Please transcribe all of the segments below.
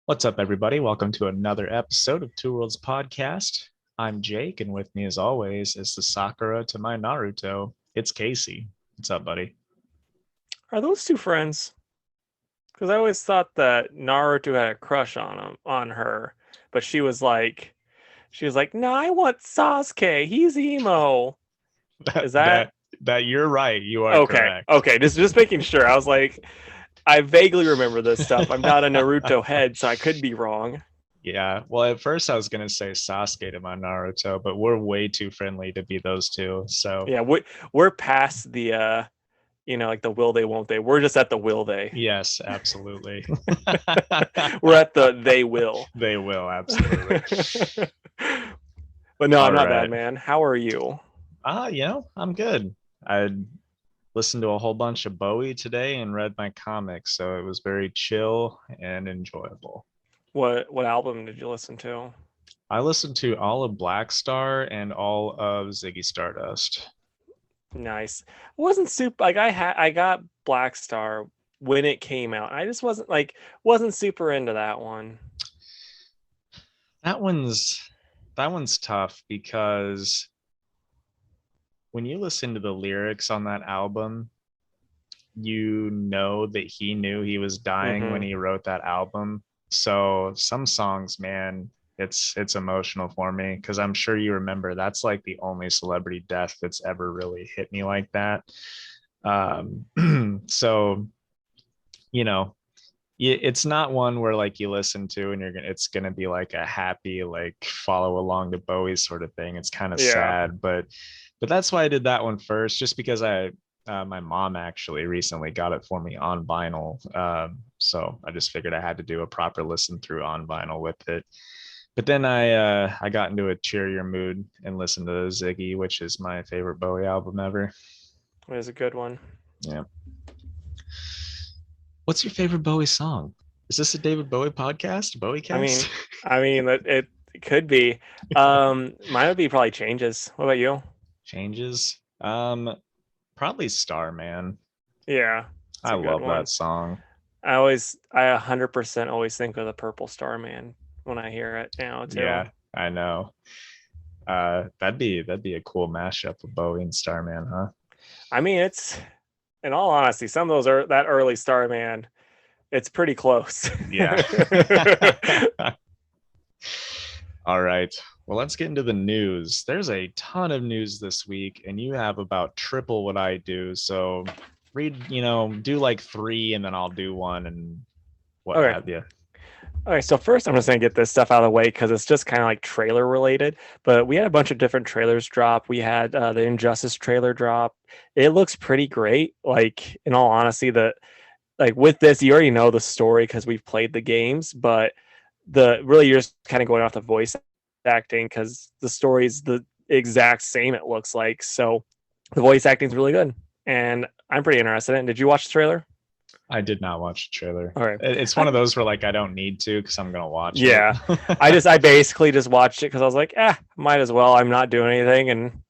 What's up, everybody? Welcome to another episode of Two Worlds Podcast. I'm Jake, and with me, as always, is the Sakura to my Naruto. It's Casey. What's up, buddy? Are those two friends? Because I always thought that Naruto had a crush on her, but she was like, no, I want Sasuke. He's emo. That Is that that that you're right. You are okay? correct. Okay, just making sure. I was like, I vaguely remember this stuff. I'm not a Naruto head, so I could be wrong. Yeah. Well, at first I was gonna say Sasuke to my Naruto, but we're way too friendly to be those two. So Yeah, we're past the like the will they won't they. We're just at the will they. yes, absolutely. We're at the they will. They will absolutely. But no, All I'm not bad, right. man. How are you? I'm good. I listened to a whole bunch of Bowie today and read my comics, so it was very chill and enjoyable. What album did you listen to? I listened to all of Black Star and all of Ziggy Stardust. Nice. Wasn't super like I got Black Star when it came out. I just wasn't super into that one. That one's that one's tough because when you listen to the lyrics on that album, you know that he knew he was dying when Mm-hmm. he wrote that album. So some songs, man, it's emotional for me because I'm sure you remember that's like the only celebrity death that's ever really hit me like that. So you know, it's not one where like you listen to and it's gonna be like a happy like follow along to Bowie sort of thing. It's kind of Yeah. sad, but that's why I did that one first, just because my mom actually recently got it for me on vinyl. So I just figured I had to do a proper listen through on vinyl with it. But then I got into a cheerier mood and listened to Ziggy, which is my favorite Bowie album ever. It was a good one. Yeah. What's your favorite Bowie song? Is this a David Bowie podcast? Bowie I cast? mean, it could be. Mine would be probably Changes. What about you? Changes. Probably Starman. Yeah, it's I a good love that one. song. I 100% always think of the Purple Star Man when I hear it now too. Yeah, I know. That'd be a cool mashup of Bowie and Starman, huh? I mean, it's in all honesty, some of those are that early Starman. It's pretty close. Yeah. All right. Well, let's get into the news. There's a ton of news this week, and you have about triple what I do. So do like three, and then I'll do one and what Okay. have you. Okay, so first I'm just gonna get this stuff out of the way because it's just kind of like trailer related. But we had a bunch of different trailers drop. We had the Injustice trailer drop. It looks pretty great. Like in all honesty, the like with this, you already know the story because we've played the games. But the really you're just kind of going off the voice acting because the story's the exact same. It looks like so the voice acting's really good, and I'm pretty interested in it. Did you watch the trailer? I did not watch the trailer. Okay. It's one of those where like I don't need to because I'm gonna watch it. Yeah, I basically just watched it because I was like, might as well. I'm not doing anything, and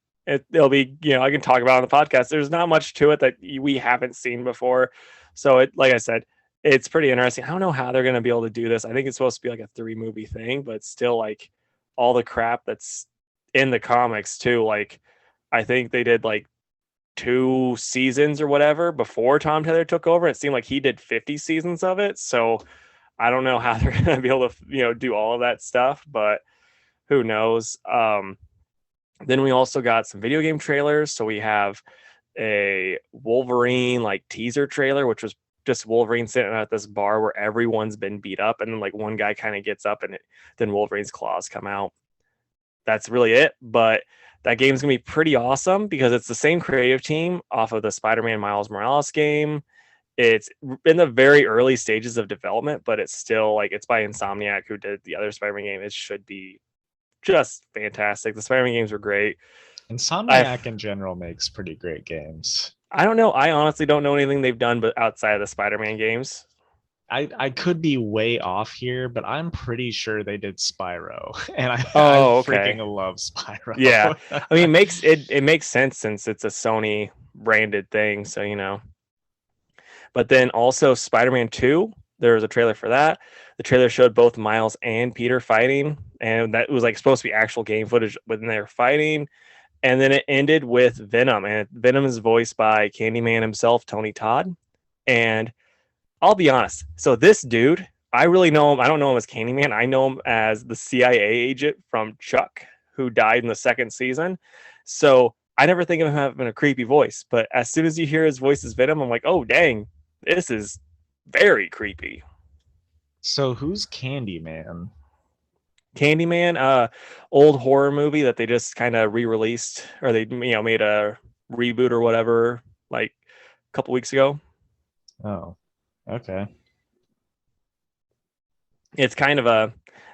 it'll be I can talk about it on the podcast. There's not much to it that we haven't seen before, so it like I said, it's pretty interesting. I don't know how they're gonna be able to do this. I think it's supposed to be like a 3 movie thing, but still like all the crap that's in the comics too. Like I think they did like 2 seasons or whatever before Tom Taylor took over. It seemed like he did 50 seasons of it, so I don't know how they're going to be able to, do all of that stuff, but who knows? Then we also got some video game trailers. So we have a Wolverine like teaser trailer, which was just Wolverine sitting at this bar where everyone's been beat up, and then like one guy kind of gets up, and then Wolverine's claws come out. That's really it. But that game's gonna be pretty awesome because it's the same creative team off of the Spider-Man Miles Morales game. It's in the very early stages of development, but it's still like it's by Insomniac who did the other Spider-Man game. It should be just fantastic. The Spider-Man games were great. I Insomniac in general makes pretty great games. I don't know. I honestly don't know anything they've done but outside of the Spider-Man games. I could be way off here, but I'm pretty sure they did Spyro, and I Oh, freaking okay. love Spyro. Yeah. I mean, it makes sense since it's a Sony branded thing, so. But then also Spider-Man 2 There was a trailer for that. The trailer showed both Miles and Peter fighting, and that was like supposed to be actual game footage when they're fighting. And then it ended with Venom, and Venom is voiced by Candyman himself, Tony Todd. And I'll be honest. So this dude, I really know him. I don't know him as Candyman. I know him as the CIA agent from Chuck, who died in the second season. So I never think of him having a creepy voice. But as soon as you hear his voice as Venom, I'm like, oh dang, this is very creepy. So who's Candyman? Candyman, old horror movie that they just kind of re-released, or they made a reboot or whatever, like a couple weeks ago. Oh, okay. It's kind of a,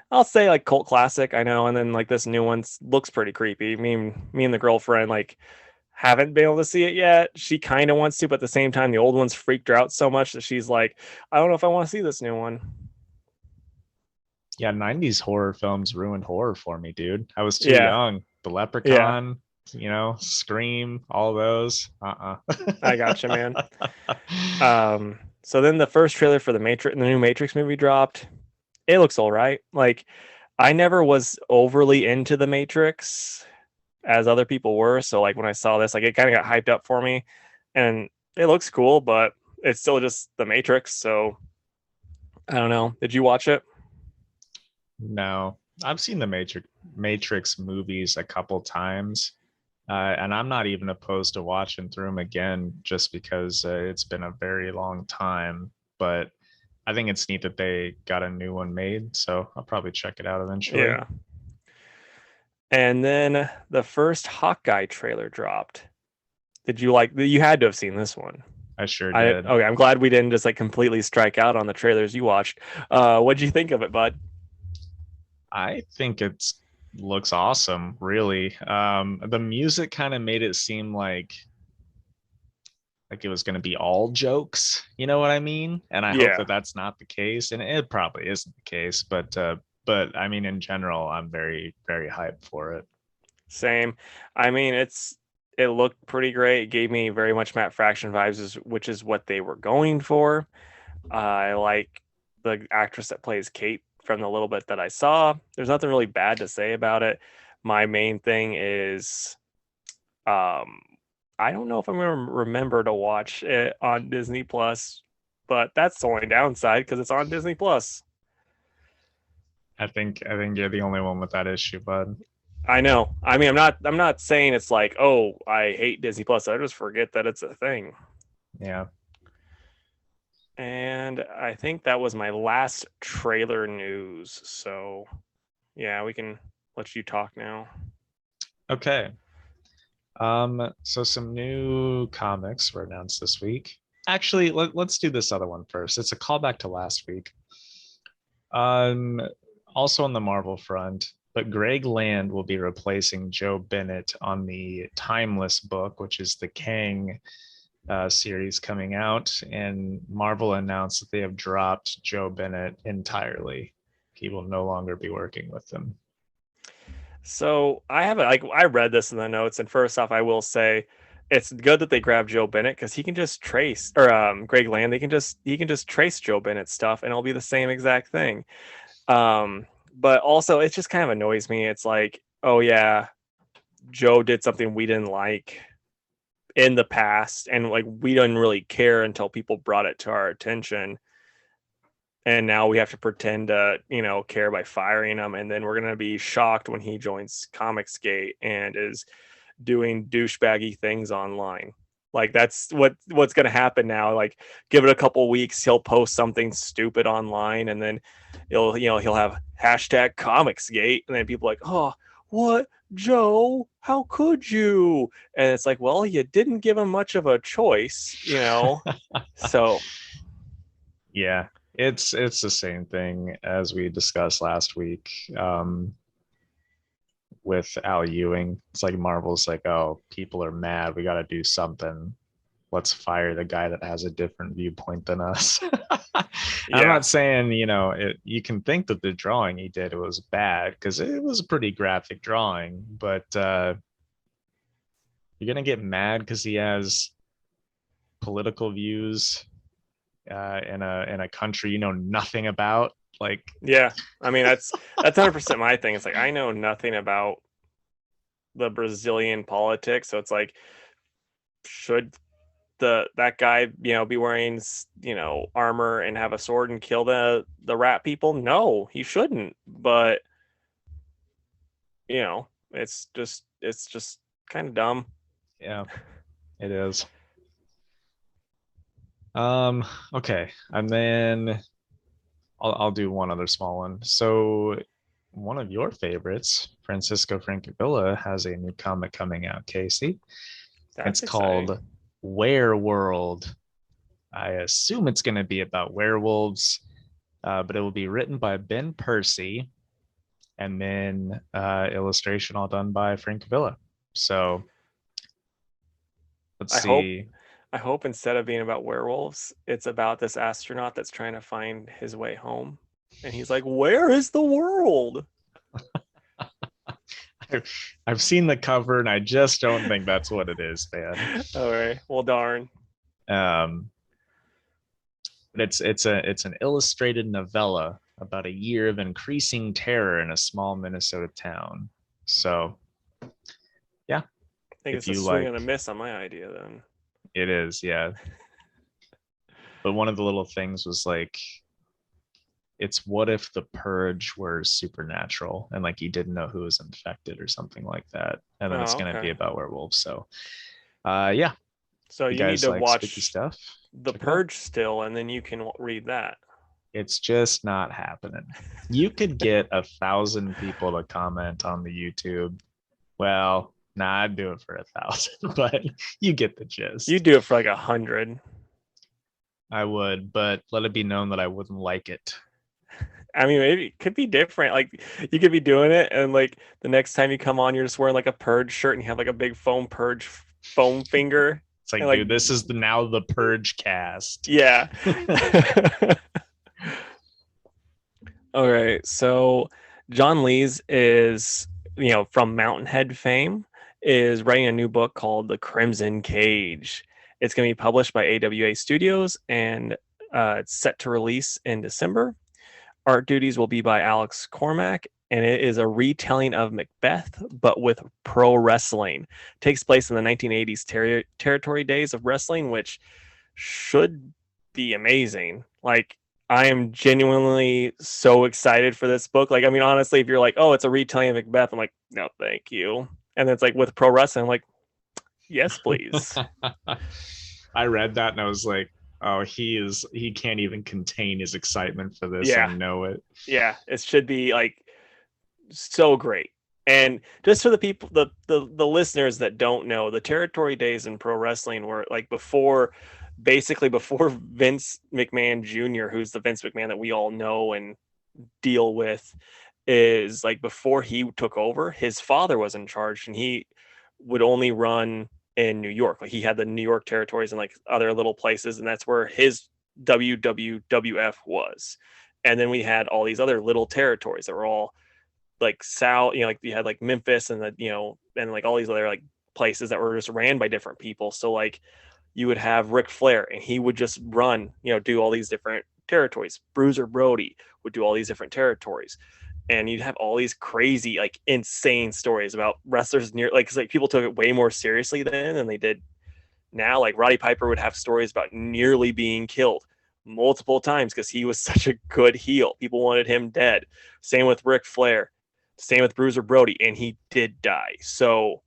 I'll say like cult classic, I know, and then like this new one looks pretty creepy. Me and the girlfriend like haven't been able to see it yet. She kind of wants to, but at the same time, the old one's freaked her out so much that she's like, I don't know if I want to see this new one. Yeah, 90s horror films ruined horror for me, dude. I was too Yeah, young. The yeah, Leprechaun, Scream, all those. I gotcha, man. So then the first trailer for the new Matrix movie dropped. It looks all right. Like, I never was overly into the Matrix as other people were. So like when I saw this, like it kind of got hyped up for me, and it looks cool, but it's still just the Matrix. So I don't know. Did you watch it? No, I've seen the Matrix movies a couple times, and I'm not even opposed to watching through them again, just because it's been a very long time. But I think it's neat that they got a new one made, so I'll probably check it out eventually. Yeah. And then the first Hawkeye trailer dropped. Did you like? You had to have seen this one. I sure did. Okay, I'm glad we didn't just like completely strike out on the trailers you watched. What'd you think of it, bud? I think it looks awesome, really. The music kind of made it seem like it was going to be all jokes, you know what I mean? And I hope Yeah, that that's not the case, and it probably isn't the case, but I mean in general, I'm very very hyped for it. same. I mean, it looked pretty great. It gave me very much Matt Fraction vibes, which is what they were going for. I like the actress that plays Kate from the little bit that I saw. There's nothing really bad to say about it. My main thing is, um, I don't know if I'm gonna remember to watch it on Disney Plus, but that's the only downside because it's on Disney Plus. I think you're the only one with that issue, bud. I know. I mean, I'm not saying it's like, oh, I hate Disney Plus. I just forget that it's a thing. Yeah. And I think that was my last trailer news. So, yeah, we can let you talk now. Okay. So some new comics were announced this week. Actually, let's do this other one first. It's a callback to last week. Um, Also on the Marvel front, but Greg Land will be replacing Joe Bennett on the Timeless book, which is the Kang series coming out. And Marvel announced that they have dropped Joe Bennett entirely. He will no longer be working with them. So I haven't like I read this in the notes, and first off, I will say it's good that they grabbed Joe Bennett because he can just trace or Greg Land. He can just trace Joe Bennett's stuff, and it'll be the same exact thing. But also it just kind of annoys me. It's like, oh yeah, Joe did something we didn't like in the past, and like we didn't really care until people brought it to our attention. And now we have to pretend to, care by firing him, and then we're gonna be shocked when he joins Comicsgate and is doing douchebaggy things online. Like that's what's gonna happen now. Like give it a couple weeks, he'll post something stupid online, and then he'll have hashtag Comicsgate, and then people are like, oh, what, Joe? How could you? And it's like, well, you didn't give him much of a choice. So Yeah, it's the same thing as we discussed last week with Al Ewing. It's like Marvel's like, oh, people are mad. We got to do something. Let's fire the guy that has a different viewpoint than us. I'm yeah, not saying, you can think that the drawing he did was bad because it was a pretty graphic drawing, but you're going to get mad because he has political views. in a country you know nothing about. Like, Yeah, I mean that's 100% my thing. It's like I know nothing about the Brazilian politics, so it's like, should that guy be wearing armor and have a sword and kill the rat people? No, he shouldn't. But it's just kind of dumb. yeah, it is. Okay, and then I'll do one other small one. So one of your favorites, Francisco Francavilla, has a new comic coming out, Casey. It's That's exciting. called Werewolf. I assume it's going to be about werewolves, but it will be written by Ben Percy and then illustration all done by Francavilla. So let's I hope see. I hope instead of being about werewolves, it's about this astronaut that's trying to find his way home. And he's like, "Where is the world?" I've seen the cover and I just don't think that's what it is, man. All right. Well, darn. Um, but it's an illustrated novella about a year of increasing terror in a small Minnesota town. So yeah, I think if it's a you swing like, and a miss on my idea then. it is, yeah. But one of the little things was like, it's what if the purge were supernatural and like you didn't know who was infected or something like that, and then it's Oh, going to be okay. about werewolves. So yeah, So you you need guys to like spooky watch stuff, The check it out. Purge still, and then you can read that. It's just not happening. You could get 1,000 people to comment on the YouTube. Well, nah, I'd do it for 1,000, but you get the You gist. do it for like 100. I would, but let it be known that I wouldn't like it. I mean, maybe it could be different. Like you could be doing it, and like the next time you come on, you're just wearing like a Purge shirt, and you have like a big foam Purge foam finger, It's and like, like, dude, this is now the purge cast. yeah. Okay, so John Lees is, from Mountainhead fame, is writing a new book called The Crimson Cage. It's going to be published by AWA Studios, and it's set to release in December. Art duties will be by Alex Cormack, and it is a retelling of Macbeth, but with pro wrestling. It takes place in the 1980s territory days of wrestling, which should be amazing. Like, I am genuinely so excited for this book. Like, I mean, honestly, if you're like, oh, it's a retelling of Macbeth, I'm like, no, thank you. And it's like with pro wrestling, I'm like, yes, please. I read that and I was like, oh, he can't even contain his excitement for this. I Yeah, know it. yeah, it should be like so great. And just for the people, the listeners that don't know, the territory days in pro wrestling were like basically before Vince McMahon Jr., who's the Vince McMahon that we all know and deal with, is like before he took over, his father was in charge, and he would only run in New York. Like he had the New York territories and like other little places, and that's where his WWF was. And then we had all these other little territories that were all like South, like you had like Memphis and and like all these other like places that were just ran by different people. So like you would have Ric Flair and he would just run, do all these different territories. Bruiser Brody would do all these different territories. And you'd have all these crazy, like insane stories about wrestlers near, like, cause like people took it way more seriously then than they did now. Like Roddy Piper would have stories about nearly being killed multiple times because he was such a good heel. People wanted him dead. Same with Ric Flair. Same with Bruiser Brody, and he did die. So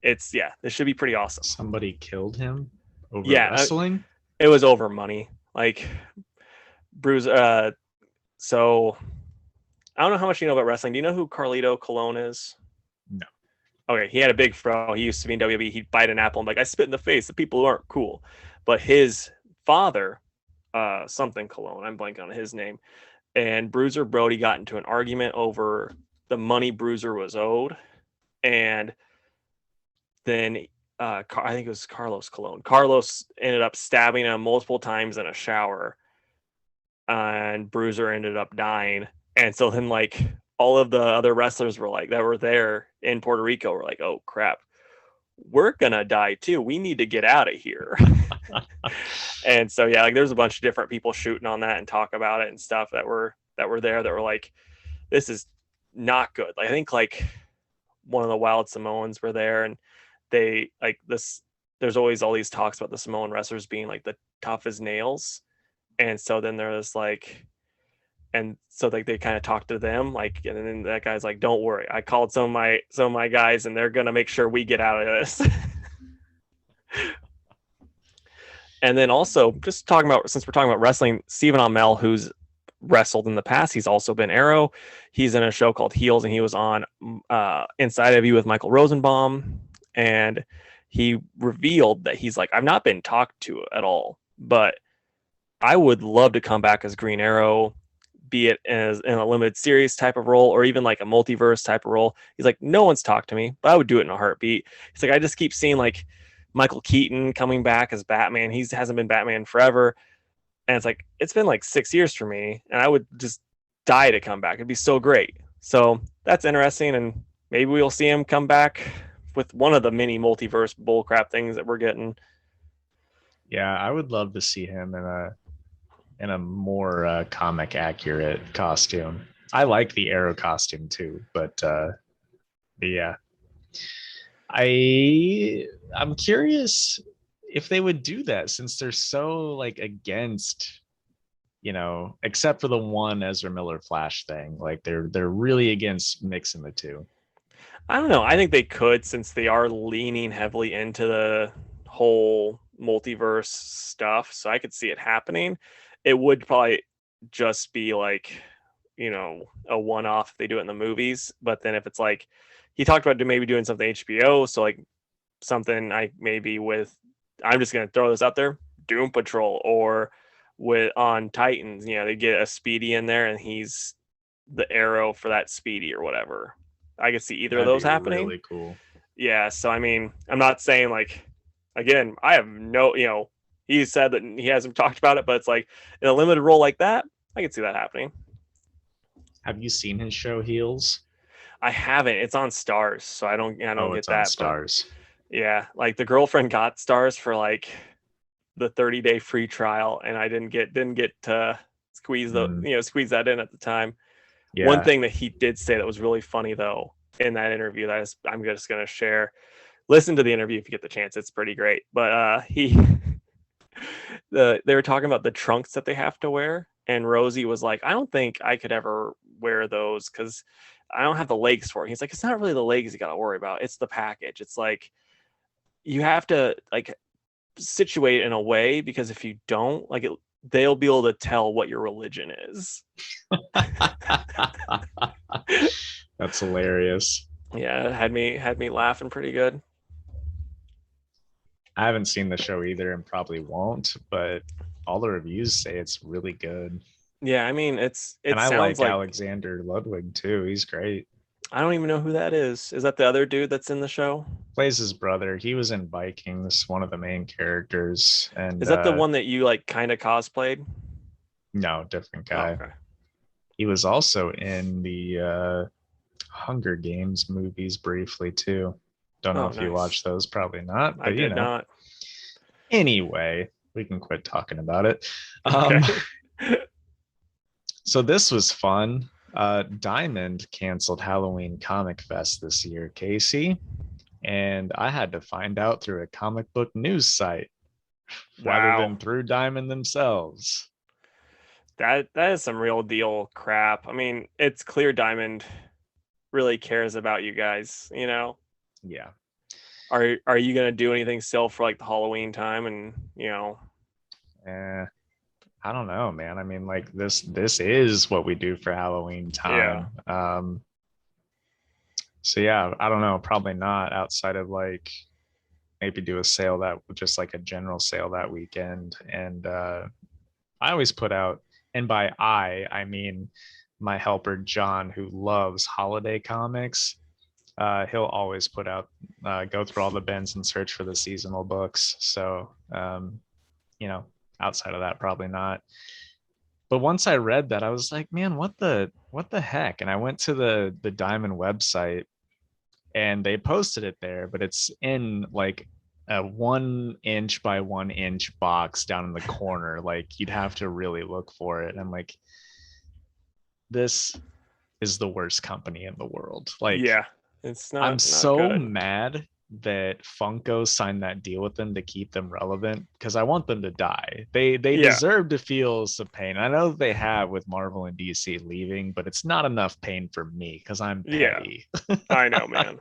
this should be pretty awesome. Somebody killed him over Yeah, wrestling. it was over money. Like Bruiser. So I don't know how much you know about wrestling. Do you know who Carlito Colon is? No. Okay, he had a big fro. He used to be in WWE. He'd bite an apple and be like, I spit in the face of people who aren't cool. But his father, something Colon, I'm blanking on his name, and Bruiser Brody got into an argument over the money Bruiser was owed, and then I think it was Carlos Colon. Carlos ended up stabbing him multiple times in a shower, and Bruiser ended up dying. And so then like all of the other wrestlers were like that were there in Puerto Rico were like, oh crap, we're gonna die too. We need to get out of here. And so yeah, like there's a bunch of different people shooting on that and talk about it and stuff that were there that were like, this is not good. Like, I think like one of the Wild Samoans were there, and they like this. There's always all these talks about the Samoan wrestlers being like the tough as nails, and so then there's like, and so like they kind of talk to them like, and then that guy's like, don't worry, I called some of my guys and they're gonna make sure we get out of this. And then also just talking about, since we're talking about wrestling, Stephen Amell, who's wrestled in the past, he's also been Arrow. He's in a show called Heels, and he was on Inside of You with Michael Rosenbaum, and he revealed that he's like, I've not been talked to at all, but I would love to come back as Green Arrow, be it as in a limited series type of role or even like a multiverse type of role. He's like, no one's talked to me, but I would do it in a heartbeat. He's like, I just keep seeing like Michael Keaton coming back as Batman. He hasn't been Batman forever. And it's like, it's been like 6 years for me, and I would just die to come back. It'd be so great. So that's interesting. And maybe we'll see him come back with one of the mini multiverse bullcrap things that we're getting. Yeah, I would love to see him in a more comic accurate costume. I like the Arrow costume too, but yeah, I'm curious if they would do that, since they're so like against, except for the one Ezra Miller Flash thing, like they're really against mixing the two. I don't know. I think they could, since they are leaning heavily into the whole multiverse stuff. So I could see it happening. It would probably just be like, a one off if they do it in the movies. But then if it's like, he talked about maybe doing something HBO. So like something I maybe with, I'm just going to throw this out there, Doom Patrol, or with on Titans, they get a Speedy in there and he's the Arrow for that Speedy or whatever. I could see either of That'd those be happening. really cool. Yeah. So, I mean, I'm not saying like, again, I have no, he said that he hasn't talked about it, but it's like in a limited role like that, I could see that happening. Have you seen his show Heels? I haven't. It's on Stars, so I don't get It's on that. Stars. But yeah, like the girlfriend got Stars for like the 30-day free trial, and I didn't get to squeeze squeeze that in at the time. Yeah. One thing that he did say that was really funny though in that interview that I'm just going to share. Listen to the interview if you get the chance. It's pretty great. But they were talking about the trunks that they have to wear, and Rosie was like, I don't think I could ever wear those because I don't have the legs for it. He's like, it's not really the legs you got to worry about. It's the package. It's like you have to like situate in a way, because if you don't, like, they'll be able to tell what your religion is. That's hilarious. Yeah, it had me laughing pretty good. I haven't seen the show either and probably won't, but all the reviews say it's really good. Yeah, I mean, it and I sounds like Alexander Ludwig too. He's great. I don't even know who that is. Is that the other dude that's in the show? Plays his brother. He was in Vikings, one of the main characters. And is that the one that you like kind of cosplayed? No, different guy. Oh, okay. He was also in the Hunger Games movies briefly too. Don't know if you watched those. Probably not. But I did not. Anyway, we can quit talking about it. Okay. So this was fun. Diamond canceled Halloween Comic Fest this year, Casey, and I had to find out through a comic book news site rather than through Diamond themselves. That is some real deal crap. I mean, it's clear Diamond really cares about you guys, Yeah. Are you gonna do anything still for like the Halloween time? And I don't know, man. I mean, like this is what we do for Halloween time. Yeah. So yeah, I don't know, probably not, outside of like maybe do a sale that just like a general sale that weekend. And I always put out, and by I mean my helper John, who loves holiday comics. He'll always put out, go through all the bins and search for the seasonal books. So, outside of that, probably not. But once I read that, I was like, man, what the heck? And I went to the Diamond website, and they posted it there, but it's in like a 1 inch by 1 inch box down in the corner. Like you'd have to really look for it. And I'm like, this is the worst company in the world. Like, Yeah, it's I'm not so good. mad that Funko signed that deal with them to keep them relevant because I want them to die. They Yeah, deserve to feel some pain. I know they have with Marvel and DC leaving, but it's not enough pain for me because I'm yeah, petty. I know, man.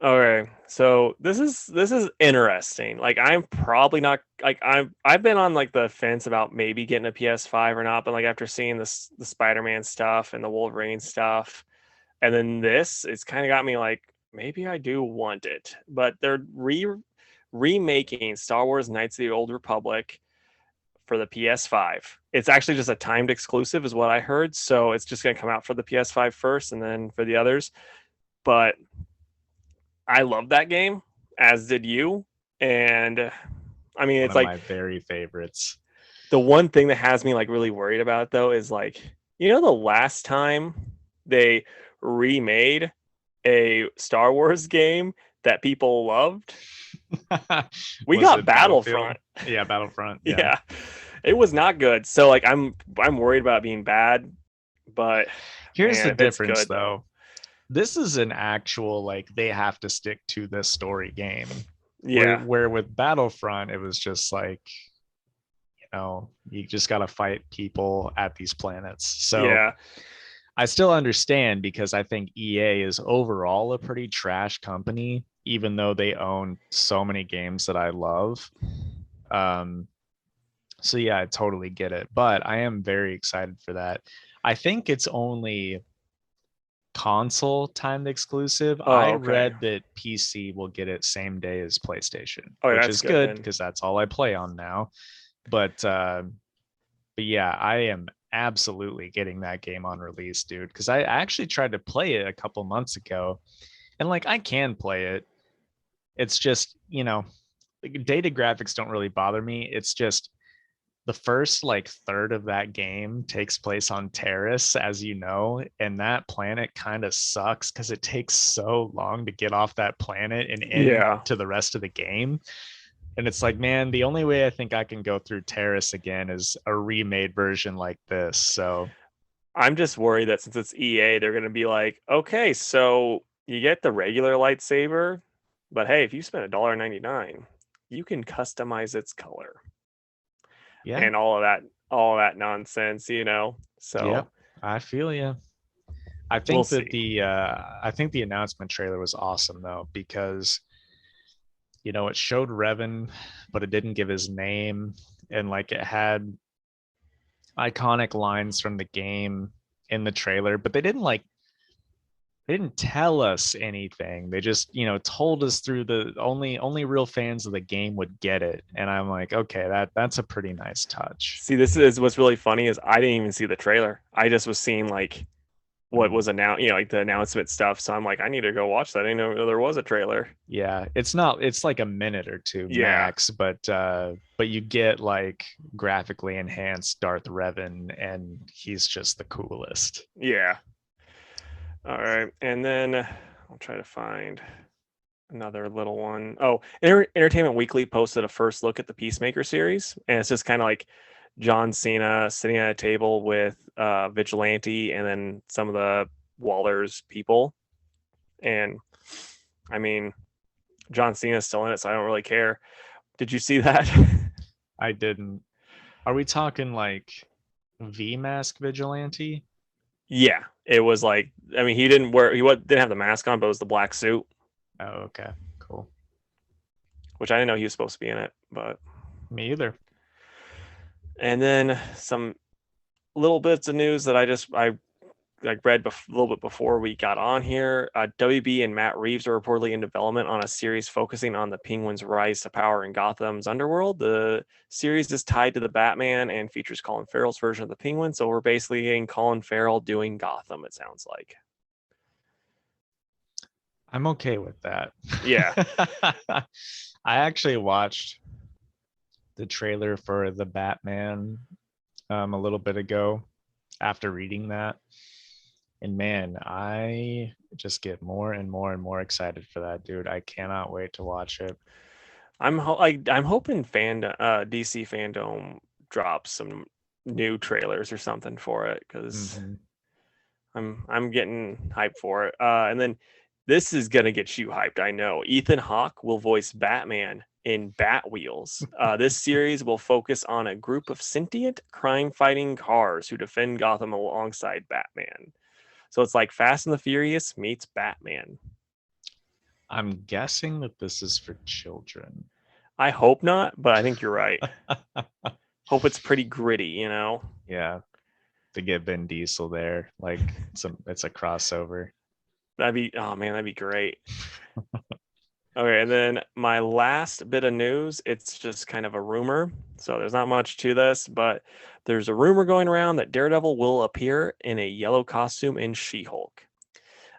Okay, so this is interesting. Like I'm probably not like I've been on like the fence about maybe getting a PS5 or not, but like after seeing the Spider-Man stuff and the Wolverine stuff, and then this, it's kind of got me like maybe I do want it. But they're remaking Star Wars Knights of the Old Republic for the PS5. It's actually just a timed exclusive, is what I heard. So it's just gonna come out for the PS5 first, and then for the others. But I love that game, as did you. And I mean, One it's of like my very favorites. the one thing that has me like really worried about it, though, is like, the last time they remade a Star Wars game that people loved, we Was got it Battlefield? Battlefront. Yeah, Battlefront. Yeah. Yeah, it was not good. So like, I'm worried about it being bad, but Here's man, the if it's difference good though, though. This is an actual like they have to stick to this story game. Where yeah, where with Battlefront, it was just like, you just gotta fight people at these planets. So yeah, I still understand because I think EA is overall a pretty trash company, even though they own so many games that I love. Um, so yeah, I totally get it. But I am very excited for that. I think it's only console timed exclusive. I oh okay, read that PC will get it same day as PlayStation, oh yeah, which that's is good good then. because that's all I play on now. But yeah, I am absolutely getting that game on release, dude. Because I actually tried to play it a couple months ago, and like I can play it. It's just, dated graphics don't really bother me. It's just the first like third of that game takes place on Terrace, as you know, and that planet kind of sucks because it takes so long to get off that planet and Yeah, into the rest of the game. And it's like, man, the only way I think I can go through Terrace again is a remade version like this. So I'm just worried that since it's EA, they're gonna be like, okay, so you get the regular lightsaber, but hey, if you spend $1.99, you can customize its color yeah, and all of that nonsense. yep, So I feel you. I we'll think that see. the announcement trailer was awesome though because it showed Revan, but it didn't give his name, and like it had iconic lines from the game in the trailer, but they didn't tell us anything. They just, told us through the only real fans of the game would get it. And I'm like, okay, that's a pretty nice touch. See, this is what's really funny is I didn't even see the trailer. I just was seeing like what Mm. was announced, like the announcement stuff. So I'm like, I need to go watch that. I didn't know there was a trailer. Yeah, it's like a minute or two Yeah, max, but you get like graphically enhanced Darth Revan, and he's just the coolest. yeah. All right, and then I'll try to find another little one. Oh, Entertainment Weekly posted a first look at the Peacemaker series, and it's just kind of like John Cena sitting at a table with Vigilante and then some of the Waller's people. And I mean, John Cena's still in it, so I don't really care. Did you see that? I didn't. Are we talking like V Mask Vigilante? Yeah, it was like, I mean, didn't have the mask on, but it was the black suit, Oh, okay, cool. which I didn't know he was supposed to be in it. But Me either. and then some little bits of news that I like read a little bit before we got on here. WB and Matt Reeves are reportedly in development on a series focusing on the Penguin's rise to power in Gotham's underworld. The series is tied to the Batman and features Colin Farrell's version of the Penguin. So we're basically getting Colin Farrell doing Gotham, it sounds like. I'm okay with that. Yeah. I actually watched the trailer for the Batman a little bit ago after reading that. And man, I just get more and more and more excited for that, dude. I cannot wait to watch it. I'm hoping DC fandom drops some new trailers or something for it because Hmm. I'm getting hyped for it. And then this is gonna get you hyped. I know Ethan Hawke will voice Batman in Bat Wheels. This series will focus on a group of sentient crime-fighting cars who defend Gotham alongside Batman. So it's like Fast and the Furious meets Batman. I'm guessing that this is for children. I hope not, but I think you're right. Hope it's pretty gritty, you know. Yeah, to get Vin Diesel there, like it's a crossover. Oh man, that'd be great. Okay, and then my last bit of news, it's just kind of a rumor. So there's not much to this, but there's a rumor going around that Daredevil will appear in a yellow costume in She-Hulk.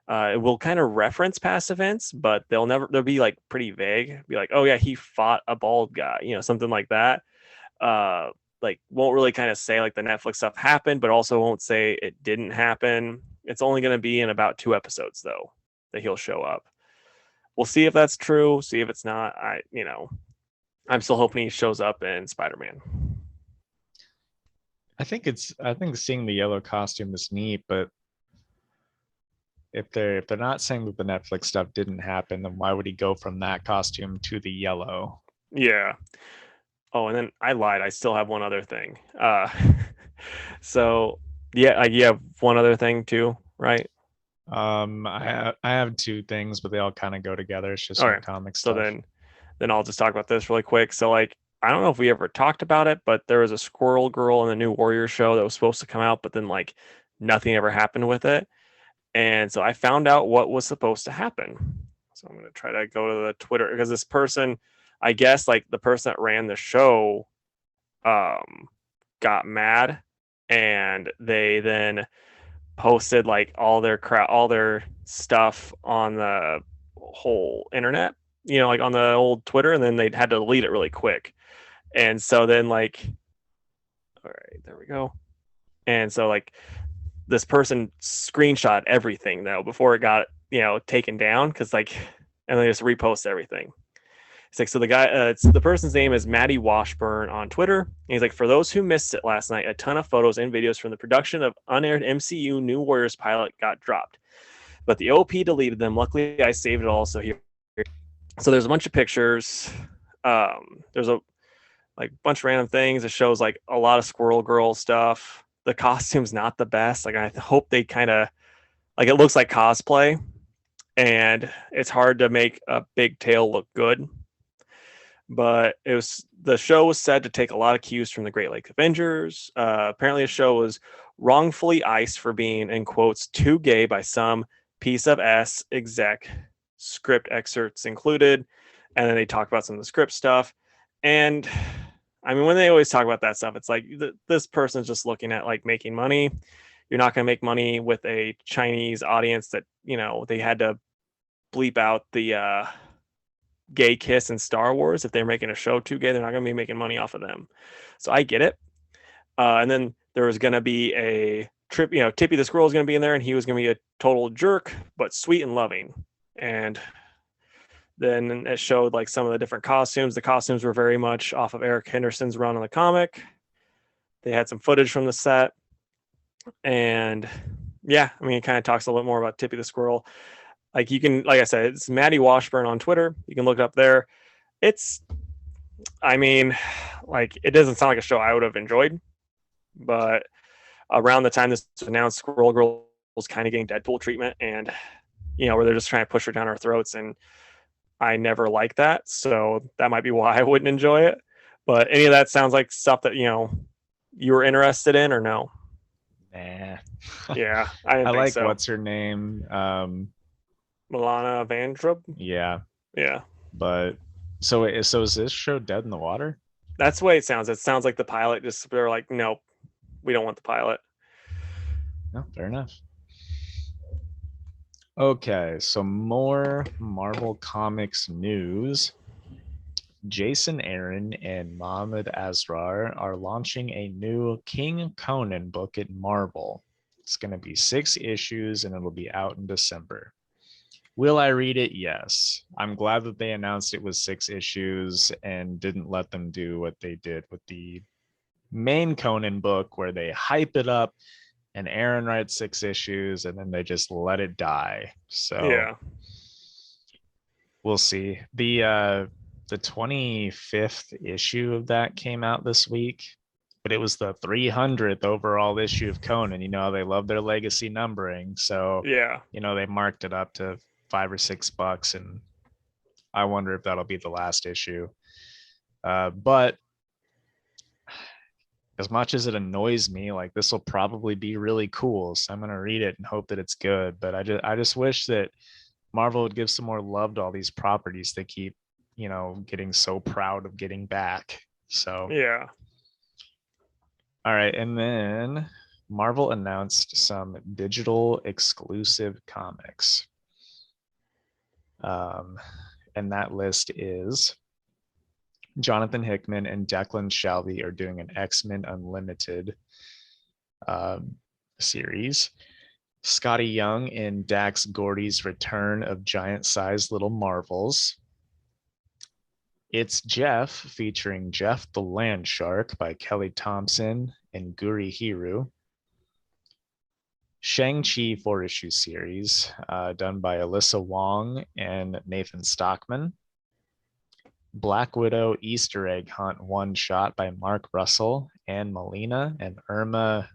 It will kind of reference past events, but they'll be like pretty vague. Be like, oh yeah, he fought a bald guy, something like that. Like won't really kind of say like the Netflix stuff happened, but also won't say it didn't happen. It's only going to be in about 2 episodes though that he'll show up. We'll see if that's true. See if it's not. I'm still hoping he shows up in Spider-Man. I think seeing the yellow costume is neat, but if they're not saying that the Netflix stuff didn't happen, then why would he go from that costume to the yellow? Yeah. Oh, and then I lied. I still have one other thing. So yeah, you have one other thing too, right? I have two things, but they all kind of go together. It's just All some right. comic So stuff. then I'll just talk about this really quick. So like I don't know if we ever talked about it, but there was a Squirrel Girl in the new Warrior show that was supposed to come out, but then like nothing ever happened with it. And so I found out what was supposed to happen. So I'm gonna try to go to the Twitter because this person, I guess like the person that ran the show got mad and they then posted like all their stuff on the whole internet, like on the old Twitter, and then they had to delete it really quick. And so then like, all right, there we go. And so like this person screenshot everything though before it got taken down because like, and they just repost everything. It's like, so the guy, it's the person's name is Maddie Washburn on Twitter. And he's like, for those who missed it last night, a ton of photos and videos from the production of unaired MCU New Warriors pilot got dropped, but the OP deleted them. Luckily, I saved it all. So here, so there's a bunch of pictures. There's a like bunch of random things. It shows like a lot of Squirrel Girl stuff. The costume's not the best. Like I hope they kind of like it looks like cosplay, and it's hard to make a big tail look good. But the show was said to take a lot of cues from the Great Lake Avengers. Apparently, the show was wrongfully iced for being, in quotes, too gay by some piece of S exec, script excerpts included. And then they talk about some of the script stuff. And I mean, when they always talk about that stuff, it's like this person's just looking at like making money. You're not going to make money with a Chinese audience that, they had to bleep out the gay kiss in Star Wars. If they're making a show too gay, they're not going to be making money off of them. So I get it. And then there was going to be a trip, Tippy the Squirrel is going to be in there, and he was going to be a total jerk, but sweet and loving. And then it showed like some of the different costumes. The costumes were very much off of Eric Henderson's run on the comic. They had some footage from the set. And yeah, I mean, it kind of talks a little bit more about Tippy the Squirrel. Like you can, like I said, it's Maddie Washburn on Twitter. You can look it up there. I mean, like it doesn't sound like a show I would have enjoyed, but around the time this was announced, Squirrel Girl was kind of getting Deadpool treatment, and where they're just trying to push her down our throats, and I never liked that, so that might be why I wouldn't enjoy it. But any of that sounds like stuff that you were interested in, or no? Nah. Yeah, I didn't I think like so. what's her name. Milana Vandrup. Yeah, Yeah, but so is this show dead in the water? that's the way it sounds. It sounds like the pilot just they're like, nope, we don't want the pilot. No, fair enough. Okay, so more Marvel Comics news. Jason Aaron and Mohamed Asrar are launching a new King Conan book at Marvel. It's going to be 6 issues and it'll be out in December. Will I read it? Yes. I'm glad that they announced it was 6 issues and didn't let them do what they did with the main Conan book, where they hype it up and Aaron writes 6 issues and then they just let it die. So Yeah. we'll see. The 25th issue of that came out this week, but it was the 300th overall issue of Conan. You know, they love their legacy numbering. So, Yeah. you know, they marked it up to $5 or $6, and I wonder if that'll be the last issue. But as much as it annoys me, like, this will probably be really cool. So I'm gonna read it and hope that it's good. But I just wish that Marvel would give some more love to all these properties they keep, you know, getting so proud of getting back. So Yeah. all right, and then Marvel announced some digital exclusive comics. And that list is Jonathan Hickman and Declan Shalvey are doing an X-Men Unlimited series. Scotty Young in Dax Gordy's Return of Giant-Sized Little Marvels. It's Jeff, featuring Jeff the Land Shark by Kelly Thompson and Guri Hiru. Shang Chi 4-issue series done by Alyssa Wong and Nathan Stockman. Black Widow Easter Egg Hunt one shot by Mark Russell, Ann Molina, and Irma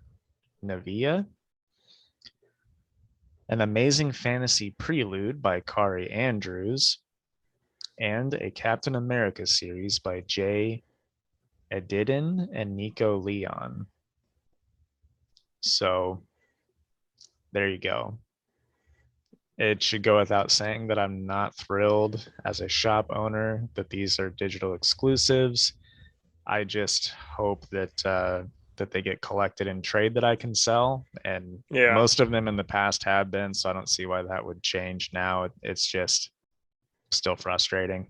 Navia. An Amazing Fantasy Prelude by Kari Andrews, and a Captain America series by Jay Edidin and Nico Leon. So there you go. It should go without saying that I'm not thrilled as a shop owner that these are digital exclusives. I just hope that that they get collected in trade that I can sell, and Yeah. most of them in the past have been, so I don't see why that would change now. It's just still frustrating.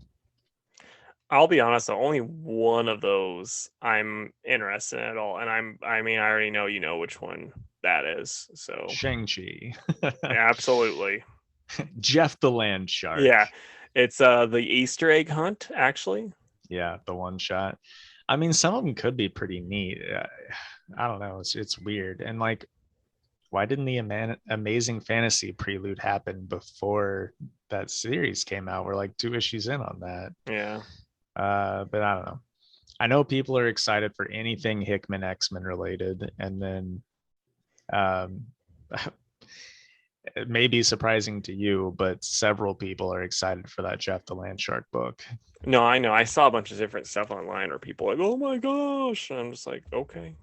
I'll be honest, only one of those I'm interested in at all. And I mean, I already know which one that is. So Shang-Chi. absolutely. Jeff the Land Shark. Yeah. It's the Easter egg hunt, actually. Yeah, the one shot. I mean, some of them could be pretty neat. I don't know. It's weird. And like, why didn't the Amazing Fantasy Prelude happen before that series came out? We're like 2 issues in on that. Yeah. But I don't know. I know people are excited for anything Hickman X-Men related, and then it may be surprising to you, but several people are excited for that Jeff the Landshark book. No, I know. I saw a bunch of different stuff online where people are like, "Oh my gosh!" And I'm just like, "Okay."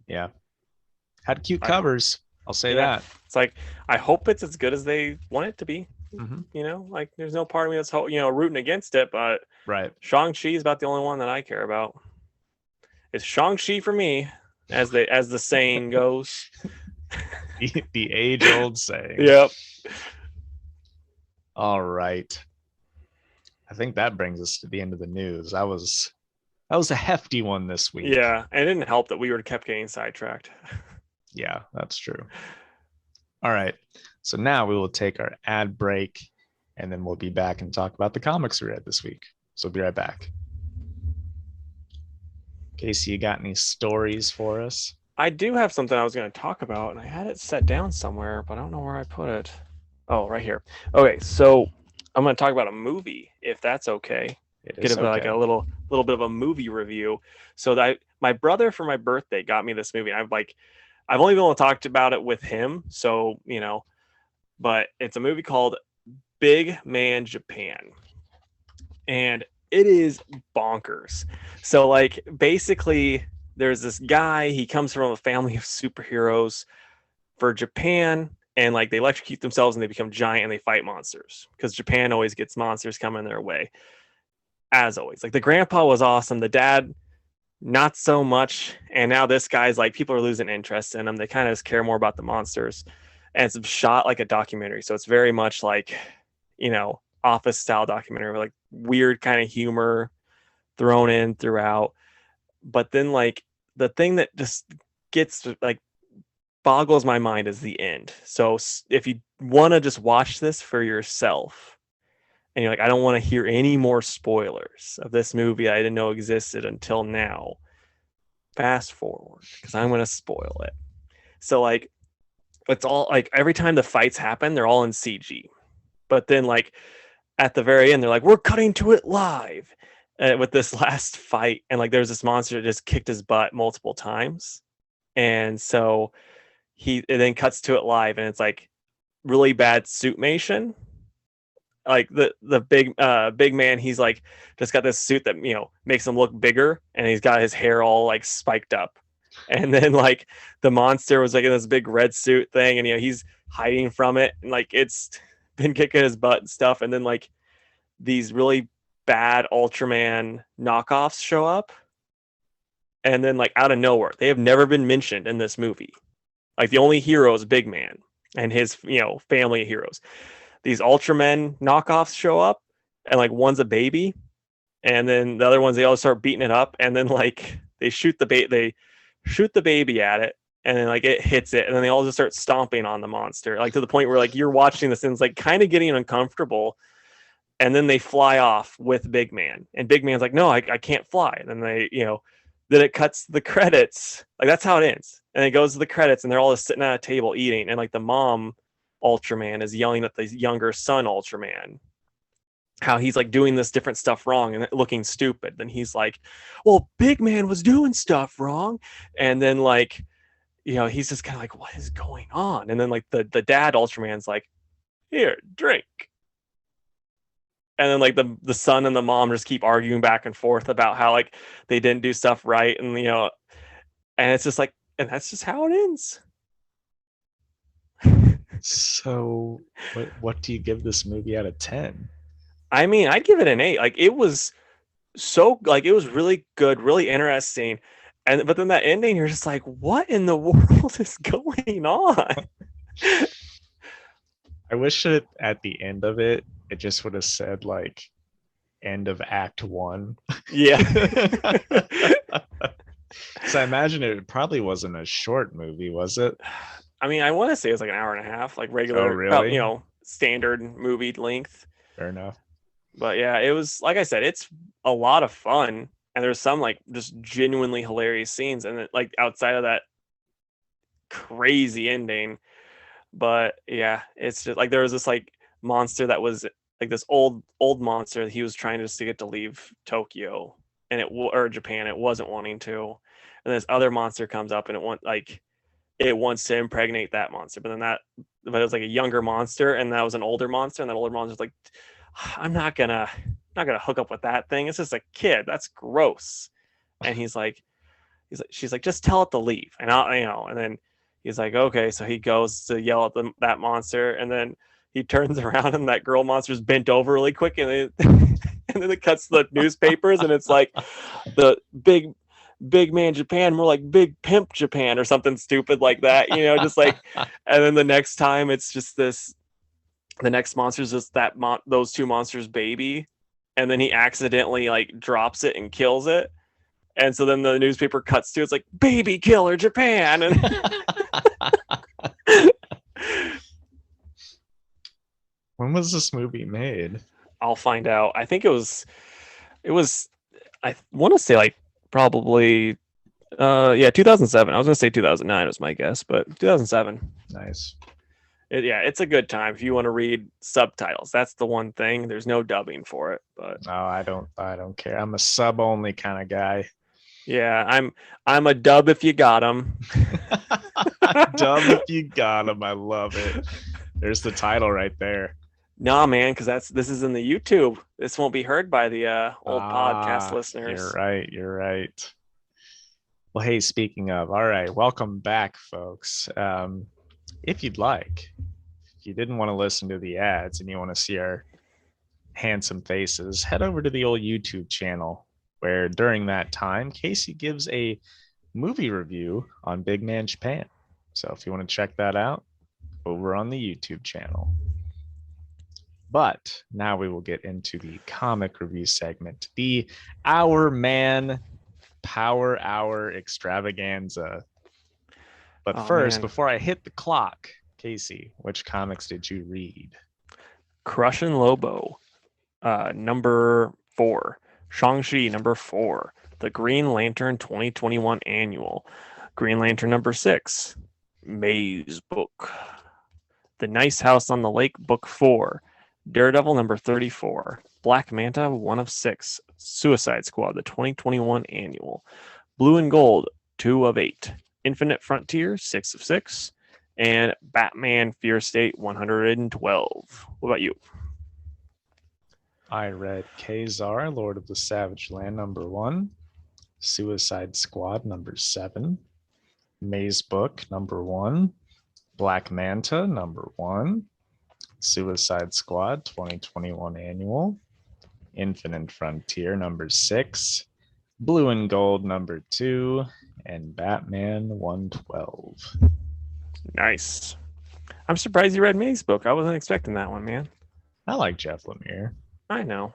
Yeah, had cute covers. I'll say that. It's like, I hope it's as good as they want it to be. Mm-hmm. You know, like, there's no part of me that's rooting against it, but Right. Shang-Chi is about the only one that I care about. It's Shang-Chi for me, as the saying goes. the age-old saying. Yep. All right. I think that brings us to the end of the news. That was a hefty one this week. Yeah, and it didn't help that we were kept getting sidetracked. Yeah, that's true. All right. So now we will take our ad break, and then we'll be back and talk about the comics we read this week. So we'll be right back. Casey, you got any stories for us? I do have something I was going to talk about, and I had it set down somewhere, but I don't know where I put it. Oh, right here. Okay, so I'm going to talk about a movie, if that's okay. Get okay. Like a little bit of a movie review. So that my brother for my birthday got me this movie. I've only been able to talk about it with him, so but it's a movie called Big Man Japan, and it is bonkers. So like, basically, there's this guy. He comes from a family of superheroes for Japan, and like, they electrocute themselves and they become giant and they fight monsters, because Japan always gets monsters coming their way. As always, like, the grandpa was awesome, the dad not so much, and now this guy's like, people are losing interest in him. They kind of just care more about the monsters, and it's shot like a documentary, so it's very much like, Office style documentary, like weird kind of humor thrown in throughout. But then, like, the thing that just gets like boggles my mind is the end. So if you want to just watch this for yourself, and you're like, I don't want to hear any more spoilers of this movie I didn't know existed until now, fast forward because I'm going to spoil it. So like, it's all like every time the fights happen, they're all in CG. But then like at the very end, they're like, we're cutting to it live with this last fight. And like, there's this monster that just kicked his butt multiple times. And so it then cuts to it live, and it's like really bad suitmation. Like the big man, he's like just got this suit that makes him look bigger, and he's got his hair all like spiked up. And then like the monster was like in this big red suit thing, and he's hiding from it, and like it's been kicking his butt and stuff. And then like these really bad Ultraman knockoffs show up, and then like out of nowhere, they have never been mentioned in this movie. Like the only hero is Big Man and his family of heroes. These Ultramen knockoffs show up, and like one's a baby, and then the other ones, they all start beating it up, and then like they shoot the baby at it, and then like it hits it, and then they all just start stomping on the monster, like to the point where like you're watching this and it's like kind of getting uncomfortable. And then they fly off with Big Man, and Big Man's like, no, I can't fly. And then then it cuts the credits. Like that's how it ends. And it goes to the credits, and they're all just sitting at a table eating, and like the mom Ultraman is yelling at the younger son Ultraman how he's like doing this different stuff wrong and looking stupid. Then he's like, well, Big Man was doing stuff wrong. And then like, he's just kind of like, what is going on? And then like the dad Ultraman's like, here, drink. And then like the son and the mom just keep arguing back and forth about how like they didn't do stuff right. And and it's just like, and that's just how it ends. So what do you give this movie out of 10? I mean, I'd give it an 8. Like it was it was really good, really interesting. But then that ending, you're just like, what in the world is going on? I wish it at the end of it just would have said like end of act 1. Yeah. So I imagine it probably wasn't a short movie, was it? I mean, I want to say it's like an hour and a half, like regular, really? standard movie length. Fair enough. But yeah, it was, like I said, it's a lot of fun. And there's some like just genuinely hilarious scenes. And like outside of that crazy ending. But yeah, it's just like there was this like monster that was like this old monster that he was trying to get to leave Tokyo or Japan. It wasn't wanting to. And this other monster comes up, and it wants to impregnate that monster. But it was like a younger monster, and that was an older monster, and that older monster's like, I'm not gonna hook up with that thing. It's just a kid. That's gross. And she's like, just tell it to leave. And and then he's like, okay. So he goes to yell at that monster, and then he turns around, and that girl monster's bent over really quick, and and then it cuts the newspapers, and it's like the big man Japan, more like big pimp Japan or something stupid like that, just like, and then the next time it's just the next monster is just those two monsters' baby, and then he accidentally like drops it and kills it, and so then the newspaper cuts to it's like baby killer Japan, and when was this movie made? I'll find out. I think it was I want to say like probably 2007. I was gonna say 2009 was my guess, but 2007. Nice. It's a good time if you want to read subtitles. That's the one thing. There's no dubbing for it, but no, I don't care. I'm a sub only kind of guy. Yeah, I'm a dub if you got them. Dub if you got them. I love it. There's the title right there. Nah, man, because this is in the YouTube. This won't be heard by the old podcast listeners. You're right. Well, hey, speaking of, all right, welcome back, folks. If you'd like, if you didn't want to listen to the ads and you want to see our handsome faces, head over to the old YouTube channel, where during that time, Casey gives a movie review on Big Man Japan. So if you want to check that out, over on the YouTube channel. But now we will get into the comic review segment, the Our Man Power Hour extravaganza. But Oh first, man, before I hit the clock, Casey, which comics did you read? Crushing Lobo, number 4. Shang-Chi, number 4. The Green Lantern 2021 Annual. Green Lantern, number 6. Mazebook. The Nice House on the Lake, book 4. Daredevil, number 34. Black Manta, 1 of 6. Suicide Squad, the 2021 Annual. Blue and Gold, 2 of 8. Infinite Frontier, 6 of 6. And Batman Fear State, 112. What about you? I read Kazar, Lord of the Savage Land, number 1. Suicide Squad, number 7. Maze Book, number 1. Black Manta, number 1. Suicide Squad 2021 Annual. Infinite Frontier, number 6. Blue and Gold, number 2. And Batman 112. Nice. I'm surprised you read May's book. I wasn't expecting that one, man. I like Jeff Lemire. I know.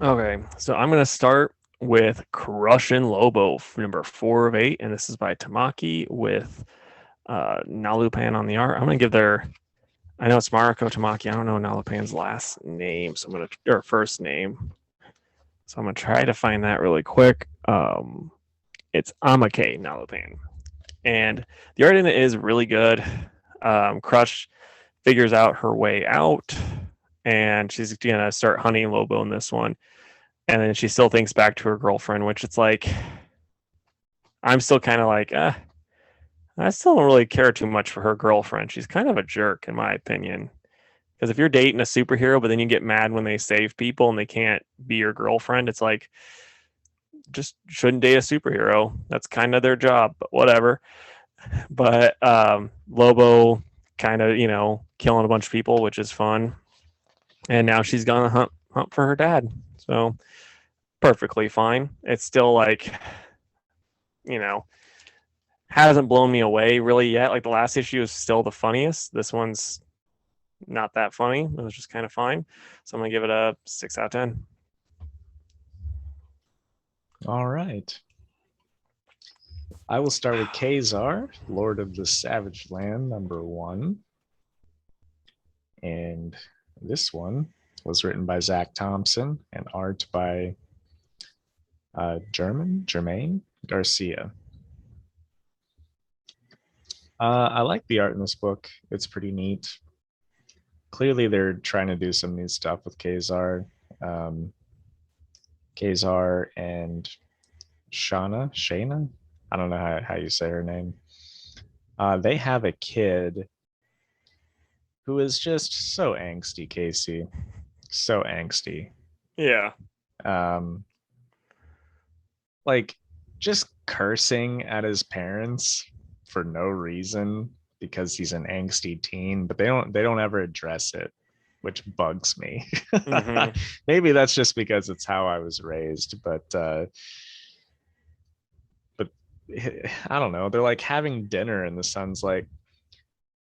Okay, so I'm gonna start with Crushing Lobo, number 4 of 8, and this is by Tamaki with Nalupan on the art. I'm gonna give their, I know it's Mariko Tamaki. I don't know Nalupan's last name, so I'm gonna, or first name. So I'm gonna try to find that really quick. It's Amake Nalupan, and the art in it is really good. Crush figures out her way out, and she's gonna start hunting Lobo in this one. And then she still thinks back to her girlfriend, which it's like, I'm still kind of like, I still don't really care too much for her girlfriend. She's kind of a jerk, in my opinion. Because if you're dating a superhero, but then you get mad when they save people and they can't be your girlfriend, it's like, just shouldn't date a superhero. That's kind of their job, but whatever. But Lobo kind of, killing a bunch of people, which is fun. And now she's gonna hunt for her dad. So perfectly fine. It's still like, hasn't blown me away really yet. Like the last issue is still the funniest. This one's not that funny. It was just kind of fine. So I'm gonna give it a 6 out of 10. All right. I will start with Kazar, Lord of the Savage Land, number 1. And this one was written by Zach Thompson and art by Jermaine Garcia. I like the art in this book. It's pretty neat. Clearly, they're trying to do some new stuff with Kazar. Kazar and Shana. I don't know how you say her name. They have a kid who is just so angsty, Casey. So angsty. Yeah. Like just cursing at his parents for no reason because he's an angsty teen, but they don't ever address it, which bugs me. Mm-hmm. Maybe that's just because it's how I was raised, but I don't know. They're like having dinner and the son's like,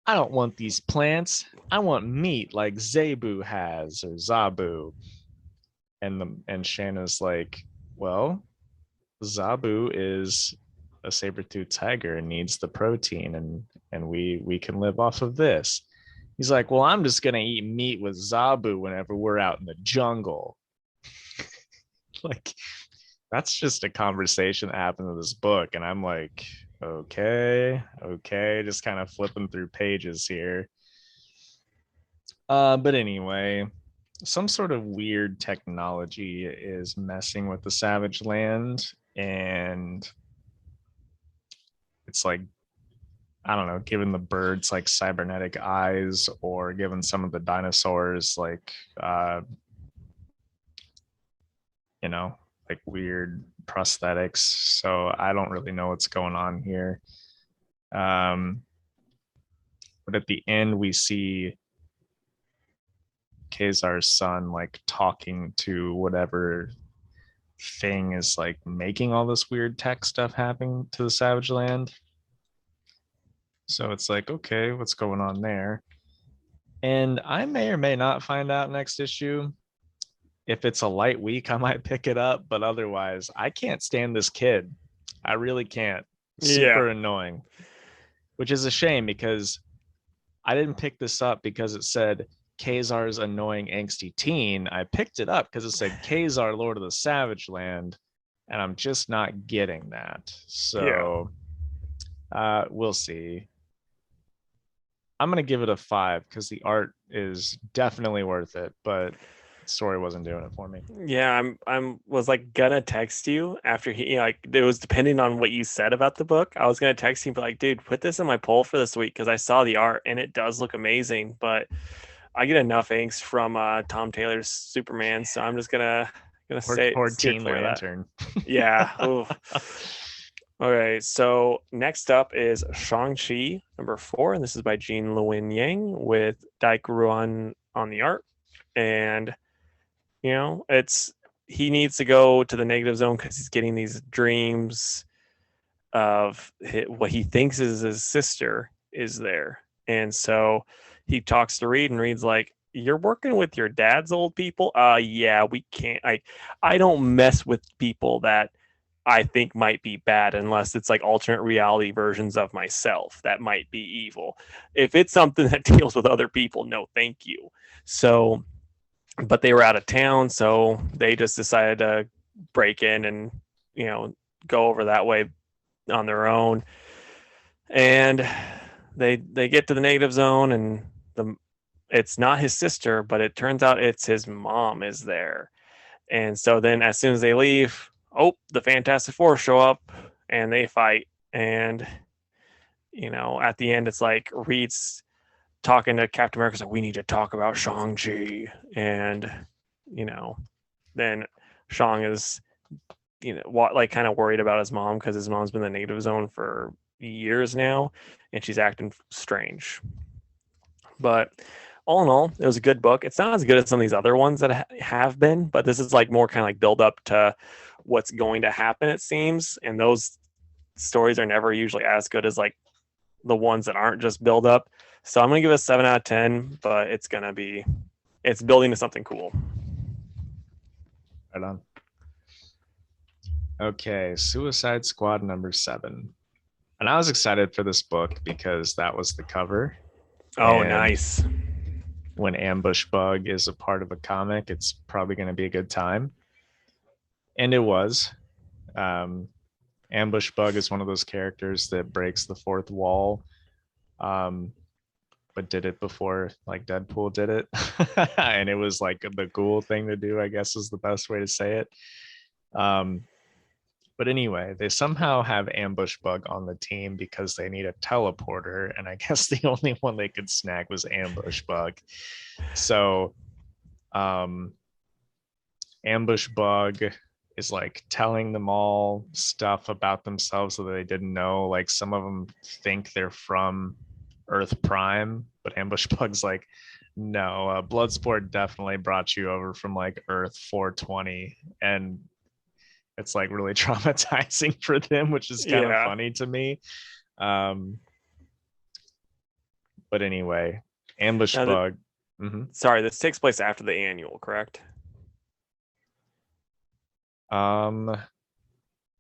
I don't want these plants. I want meat like Zebu has or Zabu. And Shanna's like, well, Zabu is a saber-toothed tiger and needs the protein, and we can live off of this. He's like, well, I'm just gonna eat meat with Zabu whenever we're out in the jungle. Like, that's just a conversation that happened in this book, and I'm like, okay, just kind of flipping through pages here. But anyway, some sort of weird technology is messing with the Savage Land, and it's like, I don't know, giving the birds like cybernetic eyes, or giving some of the dinosaurs like like weird prosthetics. So I don't really know what's going on here. But at the end we see Kazar's son like talking to whatever thing is like making all this weird tech stuff happening to the Savage Land. So it's like, okay, what's going on there? And I may or may not find out next issue. If it's a light week, I might pick it up, but otherwise, I can't stand this kid. I really can't. Yeah. Super annoying, which is a shame because I didn't pick this up because it said Kazar's annoying angsty teen. I picked it up because it said Kazar, Lord of the Savage Land, and I'm just not getting that. Yeah. So we'll see. I'm gonna give it a 5 because the art is definitely worth it, but the story wasn't doing it for me. Yeah, I'm was like gonna text you after like it was depending on what you said about the book. I was gonna text you and be like, dude, put this in my poll for this week because I saw the art and it does look amazing, but I get enough angst from Tom Taylor's Superman, so I'm just gonna say Or steer Teen clear of that. Lantern. Yeah. Ooh. Okay, so next up is Shang-Chi, number 4, and this is by Jean Lewin Yang with Daik Ruan on the art. And it's he needs to go to the negative zone because he's getting these dreams of what he thinks is his sister is there. And so he talks to Reed, and Reed's like, "You're working with your dad's old people? Yeah, we can't. I don't mess with people that I think might be bad unless it's like alternate reality versions of myself that might be evil. If it's something that deals with other people, no, thank you." So, but they were out of town, so they just decided to break in and go over that way on their own. And they get to the negative zone, and it's not his sister, but it turns out it's his mom is there. And so then as soon as they leave, the Fantastic Four show up and they fight. And at the end it's like Reed's talking to Captain America, like, we need to talk about Shang-Chi. And then Shang is like kind of worried about his mom because his mom's been in the negative zone for years now and she's acting strange. But all in all, it was a good book. It's not as good as some of these other ones that have been, but this is like more kind of like build up to what's going to happen, it seems. And those stories are never usually as good as like the ones that aren't just build up. So I'm gonna give it a 7 out of 10, but it's building to something cool. Right on. Okay, Suicide Squad number 7. And I was excited for this book because that was the cover. Oh, And nice. when Ambush Bug is a part of a comic, it's probably going to be a good time. And it was. Ambush Bug is one of those characters that breaks the fourth wall, but did it before like Deadpool did it. And it was like the cool thing to do, I guess is the best way to say it. But anyway, they somehow have Ambush Bug on the team because they need a teleporter. And I guess the only one they could snag was Ambush Bug. So Ambush Bug is like telling them all stuff about themselves that they didn't know. Like some of them think they're from Earth Prime, but Ambush Bug's like, no, Bloodsport definitely brought you over from like Earth 420. And it's like really traumatizing for them, which is kind of funny to me. But anyway, Ambush Bug. Sorry, this takes place after the annual, correct?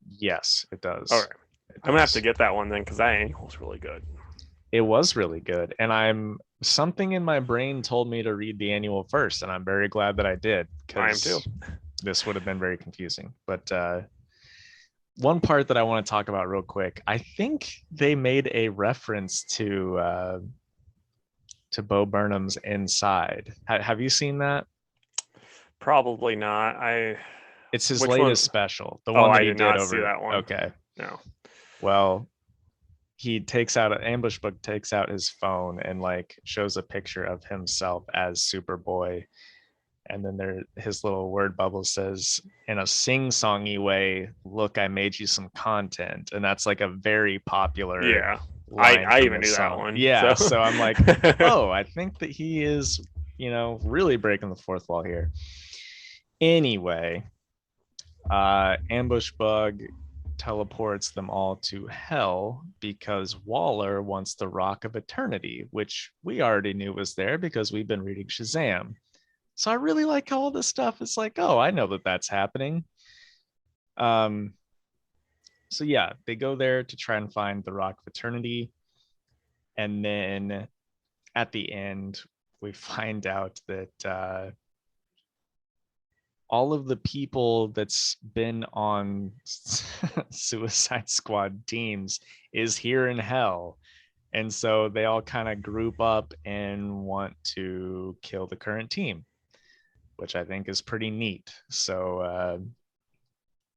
Yes, it does. All right. I'm gonna have to get that one then because that annual was really good. It was really good, and something in my brain told me to read the annual first, and I'm very glad that I did. I am too. This would have been very confusing. But one part that I want to talk about real quick, I think they made a reference to Bo Burnham's Inside. Have you seen that? Probably not. It's his latest special. The one that I he did did not over. See that one. Okay. No. Well, he takes out Ambush Bug takes out his phone and like shows a picture of himself as Superboy. And then his little word bubble says in a sing-songy way, "Look, I made you some content." And that's like a very popular I even knew that one. Yeah. So I'm like, oh, I think that he is, really breaking the fourth wall here. Anyway, Ambush Bug teleports them all to hell because Waller wants the Rock of Eternity, which we already knew was there because we've been reading Shazam. So I really like all this stuff. It's like, oh, I know that that's happening. So yeah, they go there to try and find the Rock Fraternity. And then at the end, we find out that all of the people that's been on Suicide Squad teams is here in hell. And so they all kind of group up and want to kill the current team, which I think is pretty neat. So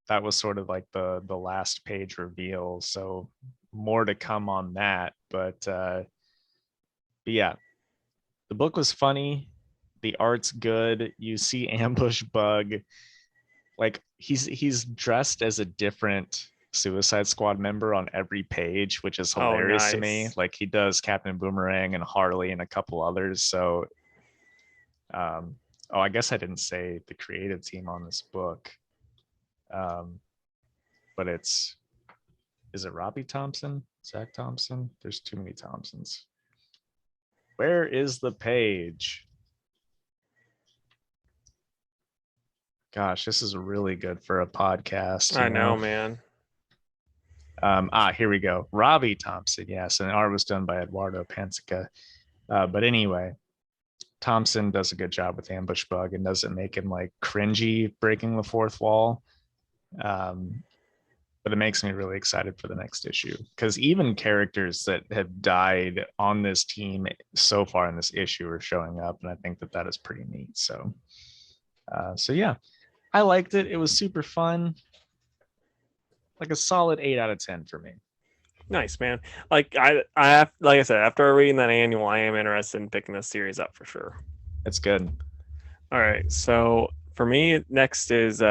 that was sort of like the last page reveal. So more to come on that. But yeah, the book was funny. The art's good. You see Ambush Bug, like he's dressed as a different Suicide Squad member on every page, which is Oh, hilarious to me. nice. Like he does Captain Boomerang and Harley and a couple others. So oh, I guess I didn't say the creative team on this book. But is it Robbie Thompson? Zach Thompson? There's too many Thompsons. Where is the page? Gosh, this is really good for a podcast, I you know, know. man. Here we go. Robbie Thompson, yes, and the art was done by Eduardo Pansica. But anyway, Thompson does a good job with Ambush Bug and doesn't make him like cringy breaking the fourth wall. But it makes me really excited for the next issue because even characters that have died on this team so far in this issue are showing up, and I think that that is pretty neat. So, so yeah, I liked it. It was super fun. Like a solid 8 out of 10 for me. Nice, man. Like like I said, after reading that annual, I am interested in picking this series up for sure. It's good. All right, so for me, next is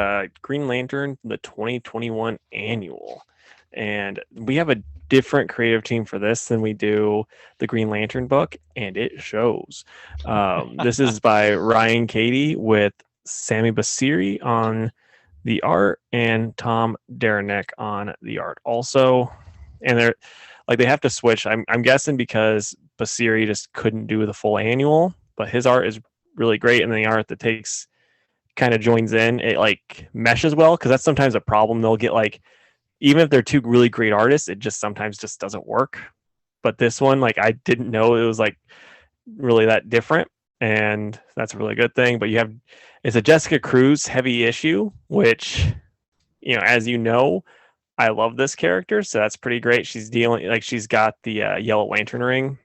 Green Lantern, the 2021 annual, and we have a different creative team for this than we do the Green Lantern book, and it shows. This is by Ryan Cady with Sammy Basiri on the art and Tom Derenick on the art also. And they're like they have to switch. I'm guessing because Basiri just couldn't do the full annual, but his art is really great, and the art that takes kind of joins in, it like meshes well because that's sometimes a problem. They'll get like even if they're two really great artists, it just sometimes just doesn't work. But this one, like I didn't know it was like really that different, and that's a really good thing. But it's a Jessica Cruz heavy issue, which as you know, I love this character, so that's pretty great. She's got the Yellow Lantern ring,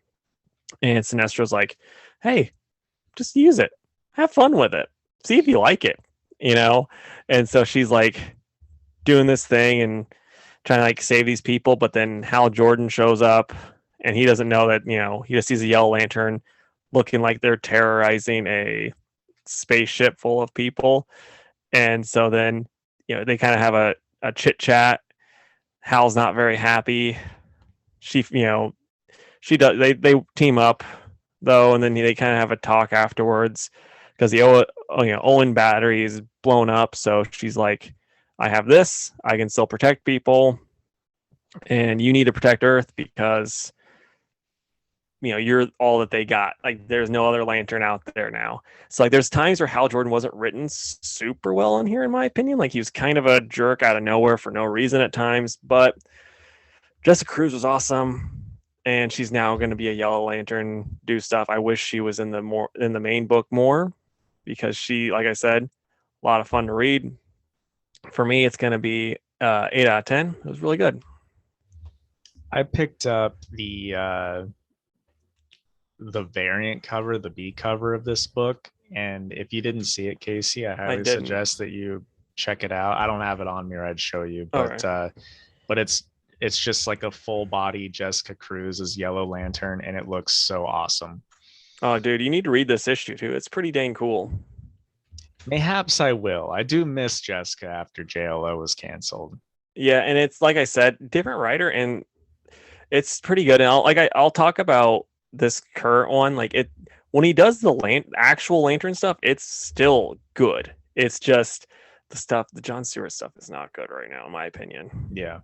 and Sinestro's like, "Hey, just use it, have fun with it, see if you like it." And so she's like doing this thing and trying to like save these people, but then Hal Jordan shows up, and he doesn't know that he just sees a Yellow Lantern looking like they're terrorizing a spaceship full of people, and so then they kind of have a chit chat. Hal's not very happy. She does. They team up though, and then they kind of have a talk afterwards because the Owen battery is blown up. So she's like, "I have this. I can still protect people, and you need to protect Earth because you're all that they got. Like, there's no other Lantern out there now." So like, there's times where Hal Jordan wasn't written super well in here, in my opinion. Like, he was kind of a jerk out of nowhere for no reason at times. But Jessica Cruz was awesome, and she's now going to be a Yellow Lantern, do stuff. I wish she was in the main book more because she, like I said, a lot of fun to read. For me, it's going to be 8 out of 10. It was really good. I picked up the variant cover, the B cover of this book. And if you didn't see it, Casey, I highly suggest that you check it out. I don't have it on me or I'd show you, but right. But it's just like a full body Jessica Cruz as Yellow Lantern, and it looks so awesome. Oh, dude, you need to read this issue too. It's pretty dang cool. Mayhaps I will. I do miss Jessica after JLO was canceled. Yeah, and it's like I said, different writer, and it's pretty good. And I'll talk about this current one. Like, it when he does the actual Lantern stuff, it's still good. It's just the John Stewart stuff is not good right now, in my opinion. Yeah.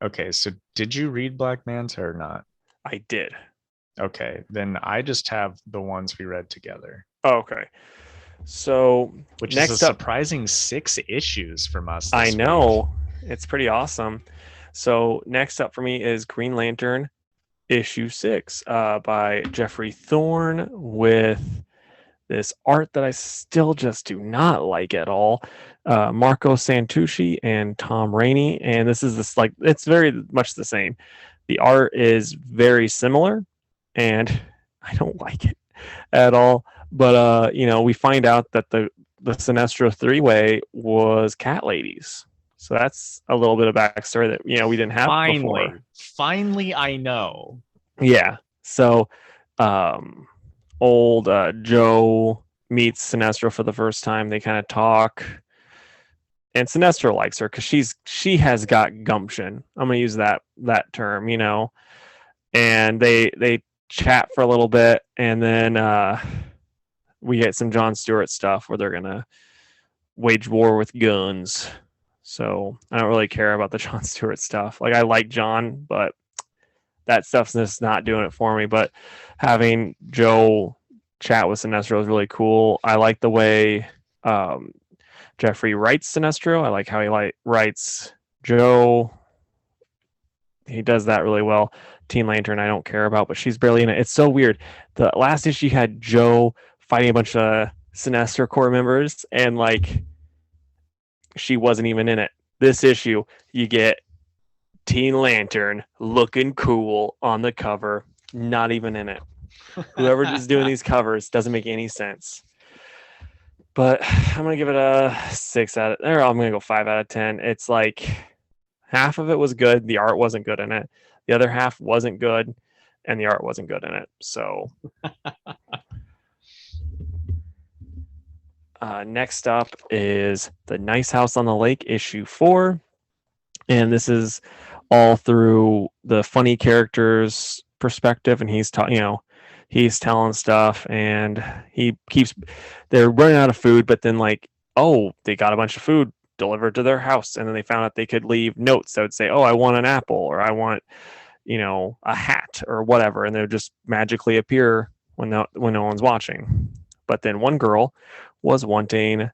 Okay, so did you read Black Manta or not? I did. Okay, then I just have the ones we read together. Oh, okay. So which is a surprising 6 issues from us. I know. Week. it's pretty awesome. So next up for me is Green Lantern issue 6 by Jeffrey Thorne with this art that I still just do not like at all. Marco Santucci and Tom Rainey, and this is this like it's very much the same. The art is very similar, and I don't like it at all. But we find out that the Sinestro three-way was cat ladies. So that's a little bit of backstory that we didn't have before. Finally, I know. Yeah. So, old Joe meets Sinestro for the first time. They kind of talk, and Sinestro likes her because she has got gumption. I'm gonna use that term, And they chat for a little bit, and then we get some Jon Stewart stuff where they're gonna wage war with guns. So I don't really care about the Jon Stewart stuff. Like I like Jon, but that stuff's just not doing it for me. But having Joe chat with Sinestro is really cool. I like the way Jeffrey writes Sinestro. I like how he writes Joe. He does that really well. Teen Lantern, I don't care about, but she's barely in it. It's so weird. The last issue had Joe fighting a bunch of Sinestro Corps members, and like she wasn't even in it. This issue, you get Teen Lantern looking cool on the cover, not even in it. Whoever is doing these covers doesn't make any sense. But I'm gonna give it a 6 out of, or I'm gonna go 5 out of 10. It's like half of it was good, the art wasn't good in it. The other half wasn't good, and the art wasn't good in it. So next up is The Nice House on the Lake, issue 4. And this is all through the funny character's perspective, and he's telling stuff, and they're running out of food, but then they got a bunch of food delivered to their house, and then they found out they could leave notes that would say, oh, I want an apple, or I want a hat or whatever, and they would just magically appear when no one's watching. But then one girl was wanting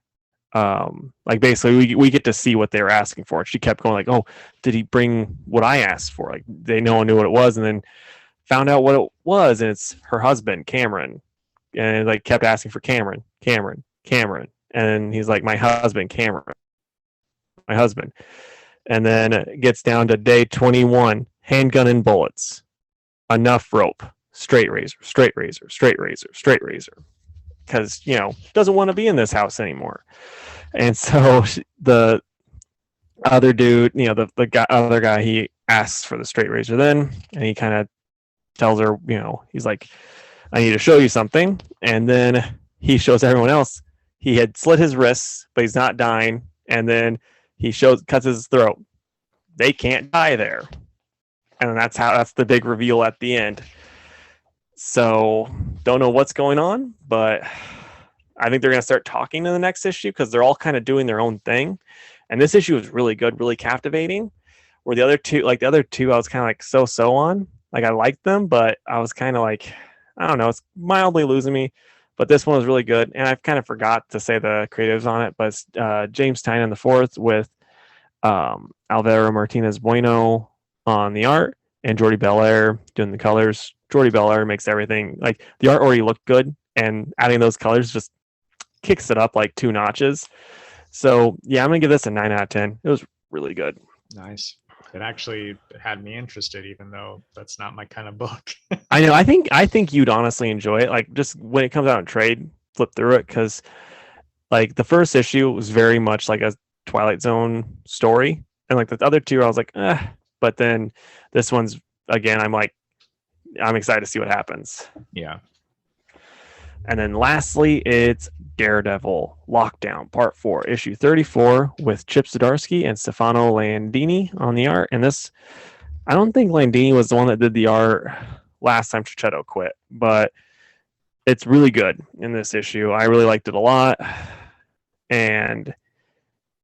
basically we get to see what they were asking for. She kept going like, oh, did he bring what I asked for? Like no one knew what it was, and then found out what it was, and it's her husband, Cameron. And like kept asking for Cameron. And he's like, my husband, Cameron. My husband. And then it gets down to day 21, handgun and bullets. Enough rope. Straight razor. Because, doesn't want to be in this house anymore. And so the other dude, other guy, he asks for the straight razor then, and he kind of tells her, he's like, I need to show you something. And then he shows everyone else he had slit his wrists, but he's not dying. And then he cuts his throat. They can't die there. And that's the big reveal at the end. So don't know what's going on, but I think they're going to start talking in the next issue because they're all kind of doing their own thing. And this issue was really good, really captivating. Where the other two, I was kind of like so on. Like I liked them, but I was kind of like, I don't know, it's mildly losing me. But this one was really good. And I kind of forgot to say the creatives on it, but it's James Tynion IV with Alvaro Martinez Bueno on the art and Jordi Belair doing the colors. Jordi Belair makes everything, like the art already looked good, and adding those colors just kicks it up like 2 notches. So yeah, I'm gonna give this a 9 out of 10. It was really good. Nice. It actually had me interested, even though that's not my kind of book. I know. I think you'd honestly enjoy it. Like just when it comes out in trade, flip through it, because like the first issue was very much like a Twilight Zone story, and like the other two, I was like, but then this one's again, I'm excited to see what happens. Yeah. And then lastly, it's Daredevil Lockdown Part 4, issue 34, with Chip Zdarsky and Stefano Landini on the art. And this, I don't think Landini was the one that did the art last time Chichetto quit, but it's really good in this issue. I really liked it a lot. And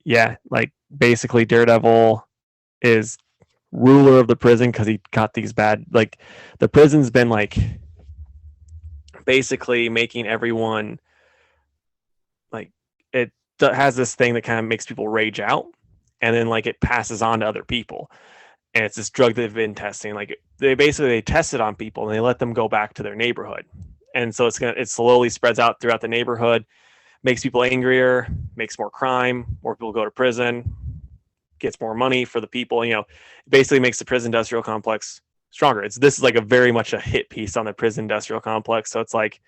yeah, like basically Daredevil is ruler of the prison because he got these bad, like the prison's been like basically making everyone, like it has this thing that kind of makes people rage out, and then like it passes on to other people. And it's this drug they've been testing. Like they test it on people and they let them go back to their neighborhood. And so it slowly spreads out throughout the neighborhood, makes people angrier, makes more crime, more people go to prison, gets more money for the people. Basically makes the prison industrial complex stronger. This is like a very much a hit piece on the prison industrial complex. So it's like,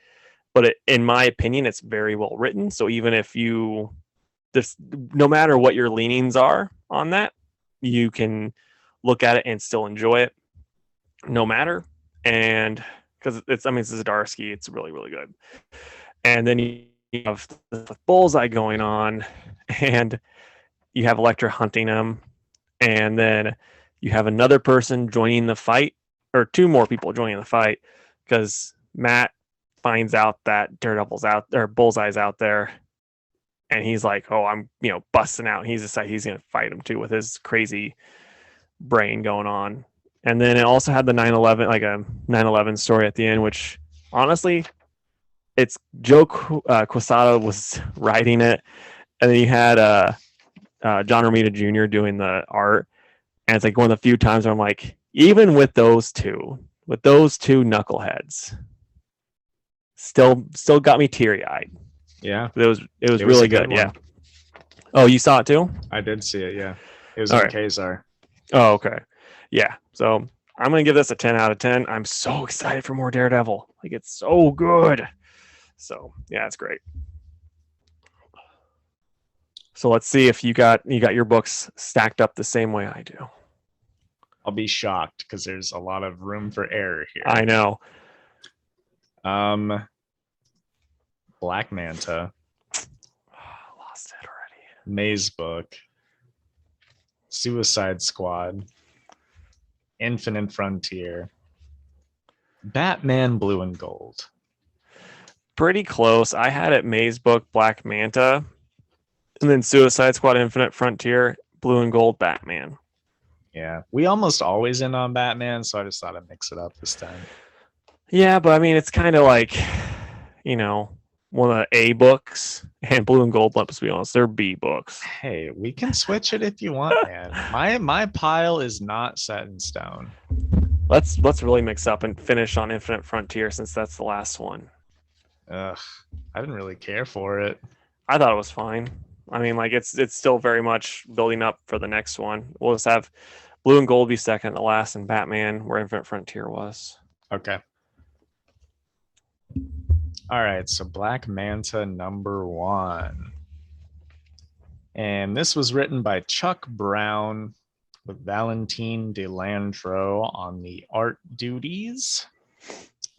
but in my opinion, it's very well written. So even if no matter what your leanings are on that, you can look at it and still enjoy it, no matter. And because it's Zdarsky, it's really, really good. And then you have the Bullseye going on, and you have Elektra hunting him, and then you have another person joining the fight, or two more people joining the fight, because Matt finds out that Daredevil's out there, Bullseye's out there, and he's like, "Oh, I'm busting out." He's decided he's gonna fight him too with his crazy brain going on. And then it also had the 9/11, like a 9/11 story at the end, which honestly, it's Joe Quesada was writing it, and then you had John Romita Jr. doing the art, and it's like one of the few times where I'm like, even with those two knuckleheads, still got me teary eyed. Yeah, it was really good. Yeah. Oh, you saw it too? I did see it. Yeah, it was on Kazar. Oh, okay. Yeah. So I'm gonna give this a 10 out of 10. I'm so excited for more Daredevil. Like, it's so good. So yeah, it's great. So let's see if you got your books stacked up the same way I do. I'll be shocked because there's a lot of room for error here. I know. Black Manta. Lost it already. Mazebook. Suicide Squad. Infinite Frontier. Batman Blue and Gold. Pretty close. I had it Mazebook, Black Manta, and then Suicide Squad, Infinite Frontier, Blue and Gold, Batman. Yeah, we almost always end on Batman, so I just thought I'd mix it up this time. Yeah, but I mean, it's kind of like, one of the A books, and Blue and Gold, let's be honest, they're B books. Hey, we can switch it if you want, man. My pile is not set in stone. Let's really mix up and finish on Infinite Frontier, since that's the last one. Ugh, I didn't really care for it. I thought it was fine. I mean, like, it's still very much building up for the next one. We'll just have Blue and Gold be second, the last, and Batman where Infinite Frontier was. Okay. All right, so Black Manta number 1. And this was written by Chuck Brown with Valentine Delandro on the art duties.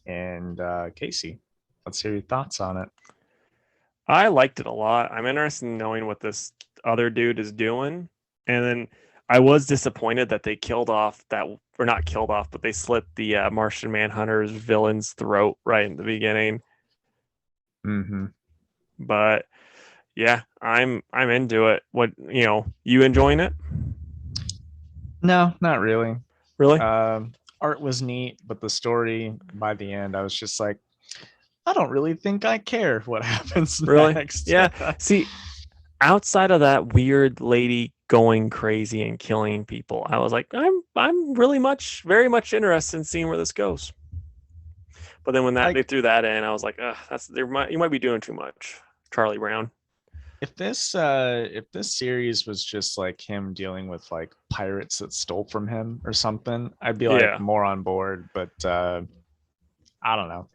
And Casey, let's hear your thoughts on it. I liked it a lot. I'm interested in knowing what this other dude is doing. And then I was disappointed that they but they slit the Martian Manhunter's villain's throat right in the beginning. Mm-hmm. But yeah, I'm into it. What, you enjoying it? No, not really. Really? Art was neat, but the story by the end, I was just like, I don't really think I care what happens next. Yeah. See, outside of that weird lady going crazy and killing people, I was like, I'm really very much interested in seeing where this goes. But then when they threw that in, I was like, you might be doing too much, Charlie Brown. If this series was just like him dealing with like pirates that stole from him or something, I'd be like more on board. But I don't know.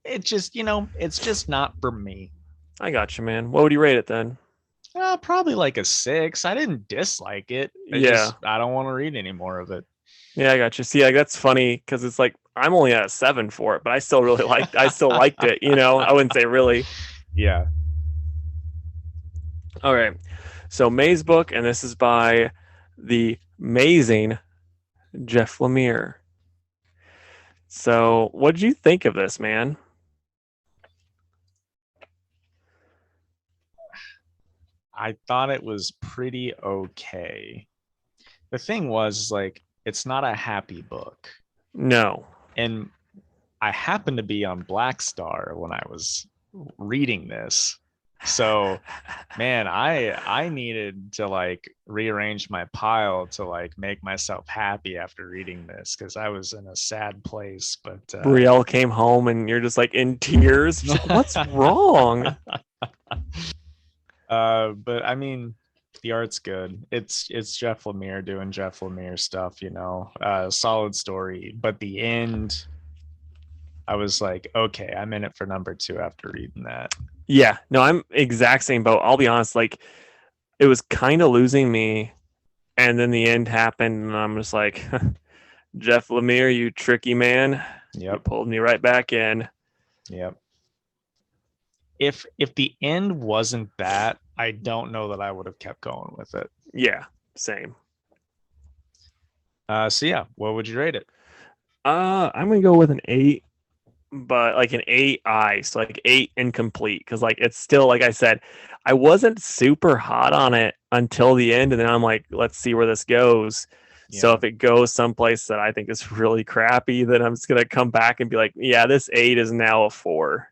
It just, it's just not for me. I got you, man. What would you rate it then? Probably like a 6. I didn't dislike it. I don't want to read any more of it. Yeah, I got you. See, like, that's funny because it's like I'm only at a 7 for it, but I still really liked it. I wouldn't say really. Yeah. All right. So Mazebook, and this is by the amazing Jeff Lemire. So what did you think of this, man? I thought it was pretty okay. The thing was, like, it's not a happy book. No. And I happened to be on Black Star when I was reading this. So, man, I needed to like rearrange my pile to like make myself happy after reading this because I was in a sad place. But Brielle came home and you're just like in tears. She's like, what's wrong? but I mean, the art's good. It's Jeff Lemire doing Jeff Lemire stuff, solid story. But the end, I was like, okay, I'm in it for number two after reading that. Yeah, no, I'm exact same boat. I'll be honest, like it was kind of losing me, and then the end happened, and I'm just like, Jeff Lemire, you tricky man. You Yep. pulled me right back in. Yep. If the end wasn't that, I don't know that I would have kept going with it. Yeah, same. So yeah, what would you rate it? I'm gonna go with an 8, but like an 8 so like 8 incomplete, because like it's still, like I said, I wasn't super hot on it until the end, and then I'm like, let's see where this goes. So Yeah. if it goes someplace that I think is really crappy, then I'm just gonna come back and be like, yeah, this 8 is now a 4.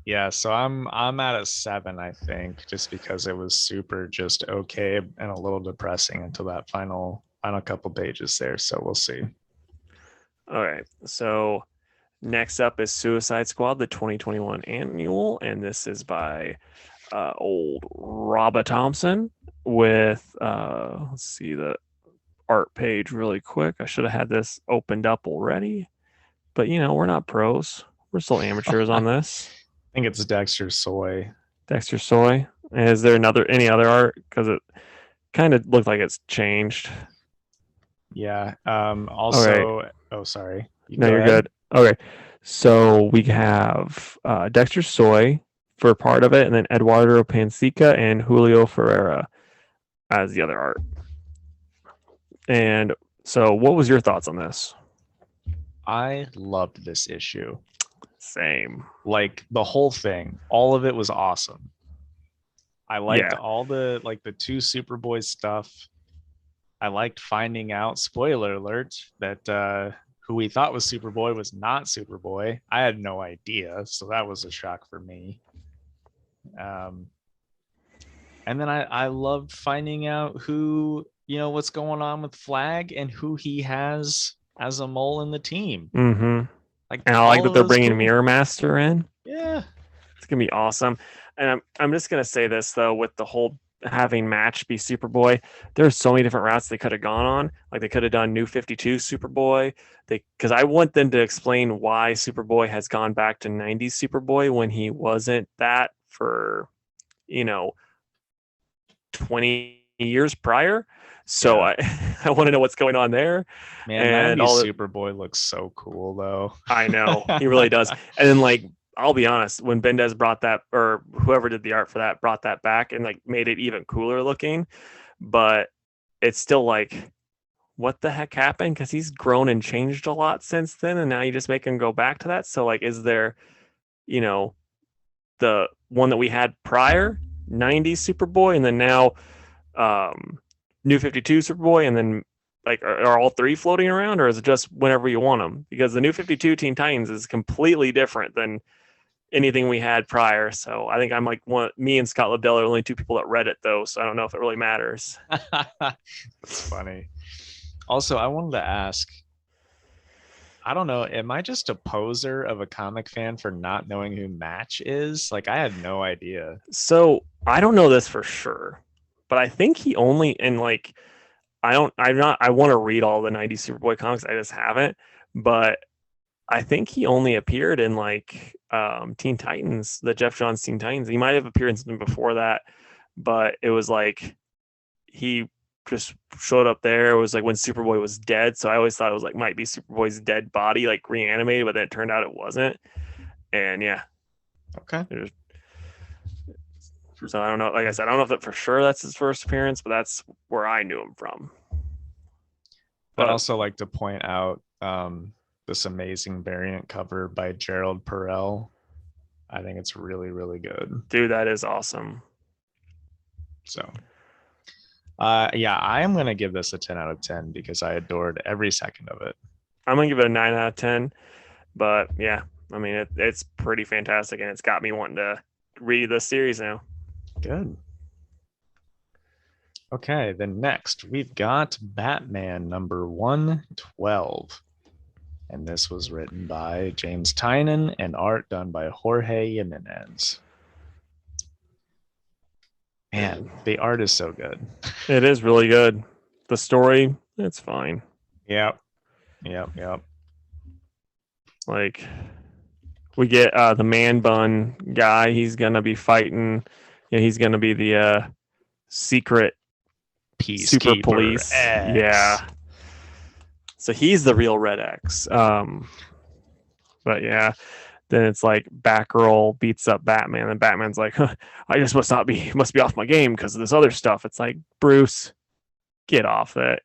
Yeah, so I'm at a 7, I think, just because it was super just okay and a little depressing until that final couple pages there. So we'll see. All right. So next up is Suicide Squad, the 2021 annual, and this is by old Robba Thompson with let's see the art page really quick. I should have had this opened up already, but we're not pros. We're still amateurs on this. I think it's Dexter Soy. Dexter Soy. Is there any other art? Because it kind of looked like it's changed. Yeah. Also, okay. Oh, sorry. No, you're good. Okay. So we have Dexter Soy for part of it, and then Eduardo Pansica and Julio Ferreira as the other art. And so, what was your thoughts on this? I loved this issue. Same. Like the whole thing, all of it was awesome. I liked all the two Superboy stuff. I liked finding out, spoiler alert, that who we thought was Superboy was not Superboy. I had no idea, so that was a shock for me. And then I loved finding out who, what's going on with Flag and who he has as a mole in the team. Mm-hmm. And I like that they're bringing Mirror Master in. Yeah, it's gonna be awesome. And I'm just gonna say this though, with the whole having Match be Superboy, there's so many different routes they could have gone on. Like they could have done New 52 Superboy. Because I want them to explain why Superboy has gone back to 90s Superboy when he wasn't that for 20 years prior. So I want to know what's going on there. Man, and all Superboy looks so cool though. I know he really does. And then like, I'll be honest, when Bendez brought that, or whoever did the art for that, brought that back and like made it even cooler looking, but it's still like, what the heck happened? Because he's grown and changed a lot since then, and now you just make him go back to that. So like, is there, the one that we had prior, 90s Superboy, and then now New 52 Superboy, and then like are all three floating around, or is it just whenever you want them? Because the New 52 Teen Titans is completely different than anything we had prior. So I think I'm like me and Scott Liddell are the only two people that read it though, so I don't know if it really matters. That's funny. Also, I wanted to ask, I don't know, am I just a poser of a comic fan for not knowing who Match is? Like I had no idea. So I don't know this for sure, but I think he only, and like I want to read all the 90s Superboy comics, I just haven't, but I think he only appeared in like Teen Titans, the Jeff Johns Teen Titans. He might have appeared in something before that, but it was like he just showed up there. It was like when Superboy was dead, so I always thought it was like might be Superboy's dead body like reanimated, but then it turned out it wasn't. And yeah, okay. So I don't know. Like I said, I don't know if that for sure that's his first appearance, but that's where I knew him from. But I'd also like to point out this amazing variant cover by Gerald Perel. I think it's really, really good. Dude, that is awesome. So, yeah, I am going to give this a 10 out of 10 because I adored every second of it. I'm going to give it a 9 out of 10. But yeah, I mean, it's pretty fantastic, and it's got me wanting to read this series now. Good. Okay, then next we've got Batman number 112. And this was written by James Tynan and art done by Jorge Jimenez. Man, the art is so good. It is really good. The story, it's fine. Yep. Like, we get the man bun guy. He's gonna be fighting. He's gonna be the secret super Peacekeeper police. X. Yeah. So he's the real Red X. But yeah, then it's like Batgirl beats up Batman, and Batman's like, huh, I just must be off my game because of this other stuff. It's like, Bruce, get off it.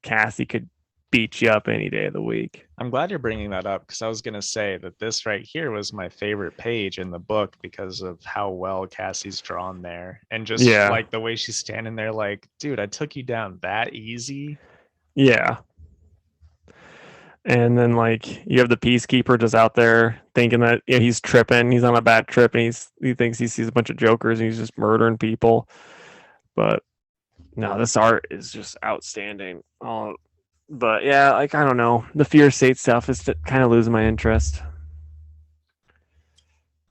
Cassie could beat you up any day of the week. I'm glad you're bringing that up because I was going to say that this right here was my favorite page in the book because of how well Cassie's drawn there. And just like the way she's standing there like, dude, I took you down that easy. Yeah. And then like you have the Peacekeeper just out there thinking that he's tripping. He's on a bad trip, and he thinks he sees a bunch of Jokers and he's just murdering people. But no, this art is just outstanding. But yeah, like I don't know, the Fear State stuff is kind of losing my interest.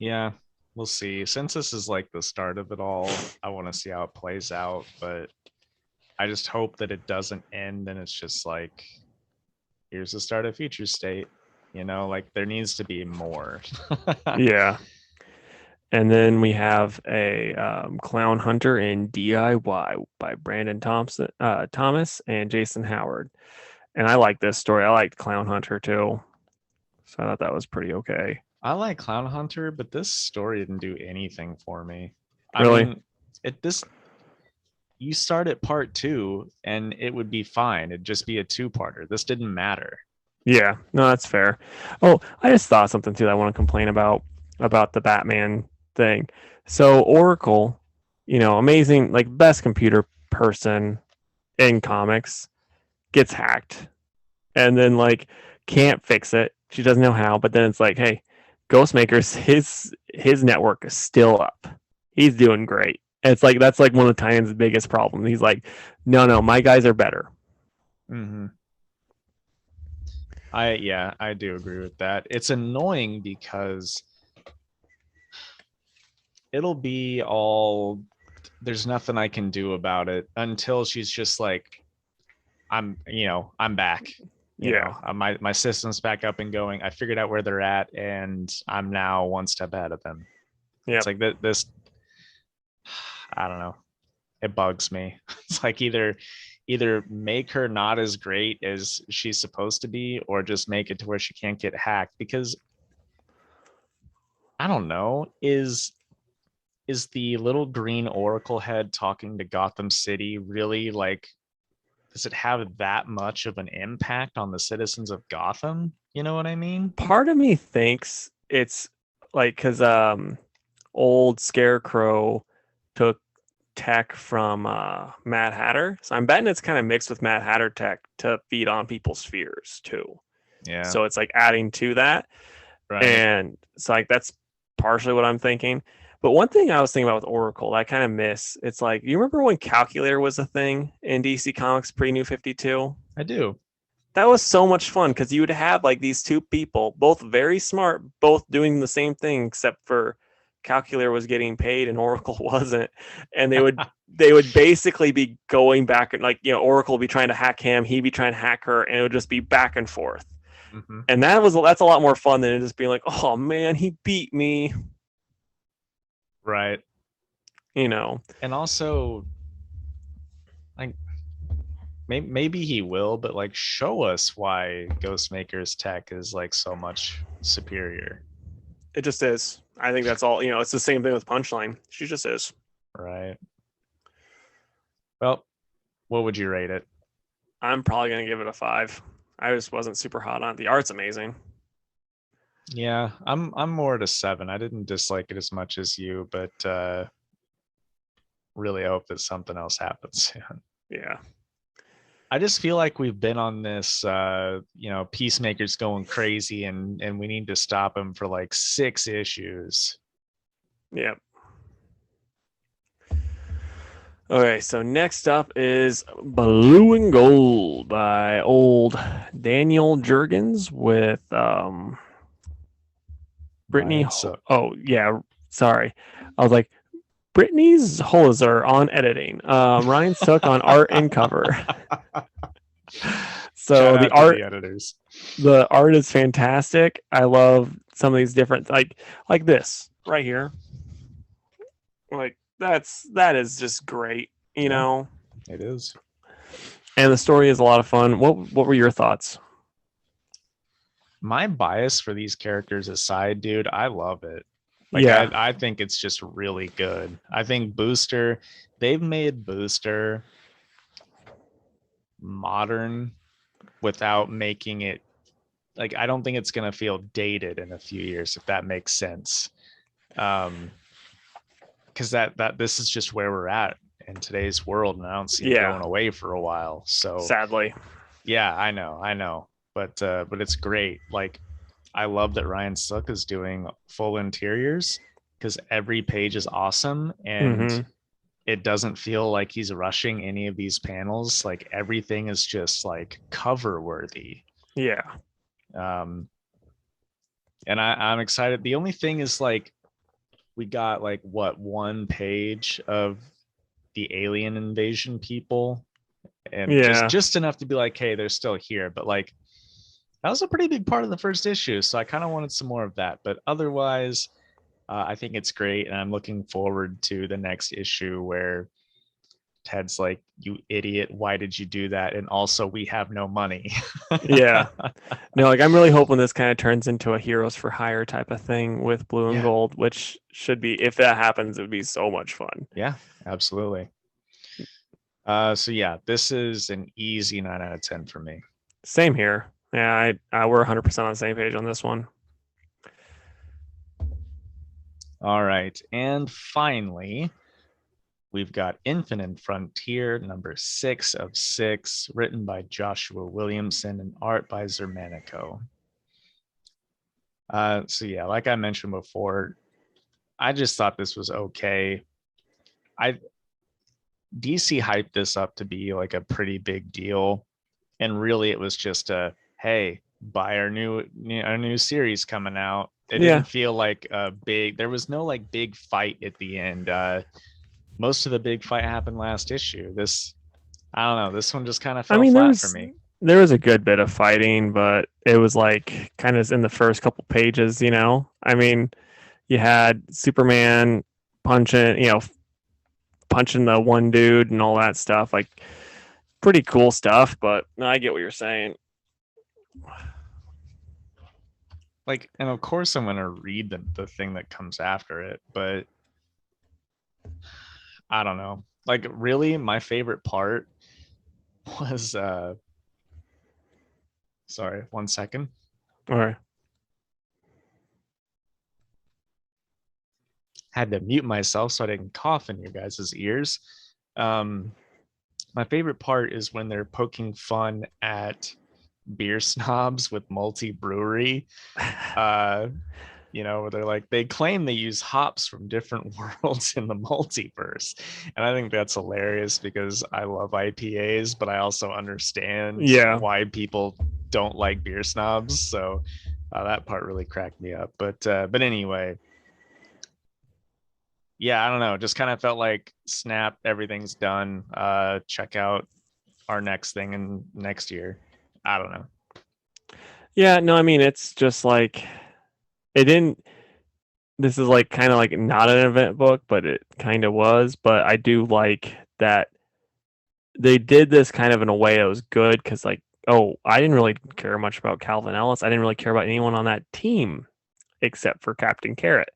Yeah, we'll see. Since this is like the start of it all, I want to see how it plays out. But I just hope that it doesn't end and it's just like, here's the start of Future State. Like there needs to be more. Yeah. And then we have a Clown Hunter in DIY by Brandon Thomas and Jason Howard. And I like this story. I liked Clown Hunter too. So I thought that was pretty okay. I like Clown Hunter, but this story didn't do anything for me. Really? I mean, you start at part 2 and it would be fine. It'd just be a 2-parter. This didn't matter. Yeah, no, that's fair. Oh, I just thought something too that I want to complain about the Batman thing. So Oracle, amazing, like best computer person in comics, gets hacked, and then like can't fix it. She doesn't know how, but then it's like, hey, Ghostmaker's his network is still up. He's doing great. And it's like that's like one of the Titans' biggest problems. He's like, no, my guys are better. Mm-hmm. I do agree with that. It's annoying because it'll be all there's nothing I can do about it until she's just like, I'm back. My system's back up and going. I figured out where they're at and I'm now one step ahead of them. Yeah. It's like this, I don't know. It bugs me. It's like either make her not as great as she's supposed to be or just make it to where she can't get hacked, because I don't know, is the little green Oracle head talking to Gotham City really like, does it have that much of an impact on the citizens of Gotham? You know what I mean? Part of me thinks it's like because old Scarecrow took tech from Mad Hatter, so I'm betting it's kind of mixed with Mad Hatter tech to feed on people's fears too. Yeah. So it's like adding to that, right. And so like that's partially what I'm thinking. But one thing I was thinking about with Oracle that I kind of miss, it's like, you remember when Calculator was a thing in DC Comics pre-New 52? I do. That was so much fun because you would have like these two people, both very smart, both doing the same thing, except for Calculator was getting paid and Oracle wasn't. And they would basically be going back and like, Oracle would be trying to hack him, he'd be trying to hack her, and it would just be back and forth. Mm-hmm. And that's a lot more fun than it just being like, oh man, he beat me. Right. And also like maybe he will, but like show us why Ghostmaker's tech is like so much superior. It just is. I think that's all. It's the same thing with Punchline. She just is. Right. Well, what would you rate it? I'm probably going to give it a 5. I just wasn't super hot on it. The art's amazing. Yeah, I'm more at a 7. I didn't dislike it as much as you, but really hope that something else happens soon. Yeah. I just feel like we've been on this, Peacemaker's going crazy, and we need to stop him for like 6 issues. Yeah. Okay, so next up is Blue and Gold by old Daniel Jurgens with Brittany. Ryan, so Oh yeah, sorry. I was like, Brittany's Holzer on editing. Ryan Sook on art and cover. shout So out to the editors. the art is fantastic. I love some of these different like this right here. Like that is just great, you know. It is. And the story is a lot of fun. What were your thoughts? My bias for these characters aside, dude, I love it. Like Yeah. I think it's just really good. I think Booster, they've made Booster modern without making it like I don't think it's gonna feel dated in a few years, if that makes sense. Because that this is just where we're at in today's world, and I don't see it going away for a while. So sadly. Yeah, I know. But it's great. Like I love that Ryan Sook is doing full interiors because every page is awesome, and it doesn't feel like he's rushing any of these panels. Like everything is just like cover worthy. Yeah. And I'm excited. The only thing is like we got like what, 1 page of the alien invasion people, and just enough to be like, hey, they're still here. But like that was a pretty big part of the first issue, so I kind of wanted some more of that. But otherwise, I think it's great, and I'm looking forward to the next issue where Ted's like, you idiot, why did you do that? And also, we have no money. Yeah. No, like I'm really hoping this kind of turns into a Heroes for Hire type of thing with Blue and Gold, which should be, if that happens, it would be so much fun. Yeah, absolutely. So yeah, this is an easy 9 out of 10 for me. Same here. Yeah, we're 100% on the same page on this one. All right. And finally, we've got Infinite Frontier, number 6 of 6, written by Joshua Williamson and art by Zermanico. So yeah, like I mentioned before, I just thought this was okay. DC hyped this up to be like a pretty big deal, and really it was just a, hey, buy our new series coming out. It didn't feel like a big, there was no like big fight at the end. Most of the big fight happened last issue. I don't know, this one just kind of fell flat for me. There was a good bit of fighting, but it was like kind of in the first couple pages, you know. I mean, you had Superman punching the one dude and all that stuff, like pretty cool stuff. But I get what you're saying. Like, and of course I'm gonna read the thing that comes after it, but I don't know. Like, really, my favorite part was sorry, 1 second. All right. Had to mute myself so I didn't cough in your guys' ears. My favorite part is when they're poking fun at beer snobs with multi brewery. Where they're like, they claim they use hops from different worlds in the multiverse. And I think that's hilarious because I love IPAs, but I also understand why people don't like beer snobs. So that part really cracked me up. But anyway, yeah, I don't know. Just kind of felt like, snap, everything's done. Check out our next thing in next year. I don't know. Yeah, no, I mean, it's just like, this is like kind of like not an event book, but it kind of was. But I do like that they did this kind of in a way that was good, because like, I didn't really care much about Calvin Ellis. I didn't really care about anyone on that team except for Captain Carrot.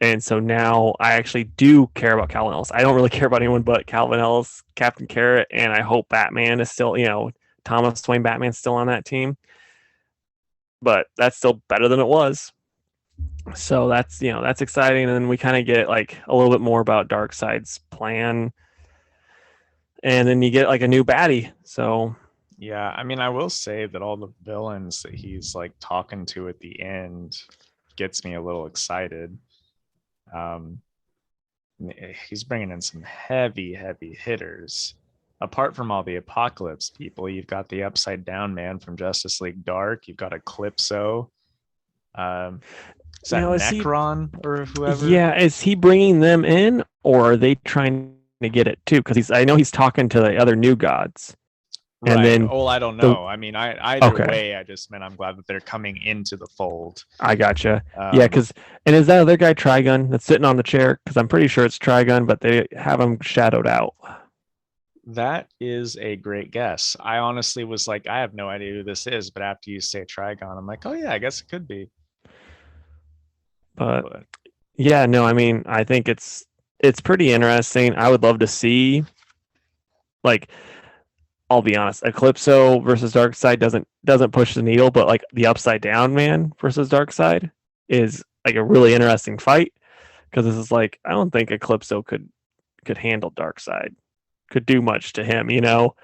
And so now I actually do care about Calvin Ellis. I don't really care about anyone but Calvin Ellis, Captain Carrot, and I hope Batman is still, Thomas Wayne Batman's still on that team. But that's still better than it was. So that's exciting. And then we kind of get like a little bit more about Darkseid's plan. and then you get like a new baddie. So Yeah, I mean, I will say that all the villains that he's like talking to at the end gets me a little excited. Um, he's bringing in some heavy hitters. Apart from all the Apocalypse people, you've got the Upside Down Man from Justice League Dark. You've got Eclipso. Um, is that now is he? Necron or whoever? Yeah, is he bringing them in, or are they trying to get it too? Because I know he's talking to the other new gods, and Right. then Well, I don't the know. I mean, either okay, way, I just meant I'm glad that they're coming into the fold. I gotcha. Yeah, Um, because and is that other guy Trigun that's sitting on the chair? Because I'm pretty sure it's Trigun, but they have him shadowed out. That is a great guess. I honestly was like, I have no idea who this is, but after you say Trigon, I'm like, oh yeah, I guess it could be. But But yeah, no, I mean, I think it's pretty interesting. I would love to see like I'll be honest, Eclipso versus Darkseid doesn't push the needle, but like the Upside Down Man versus Darkseid is like a really interesting fight because this is like I don't think Eclipso could handle Darkseid, could do much to him, you know.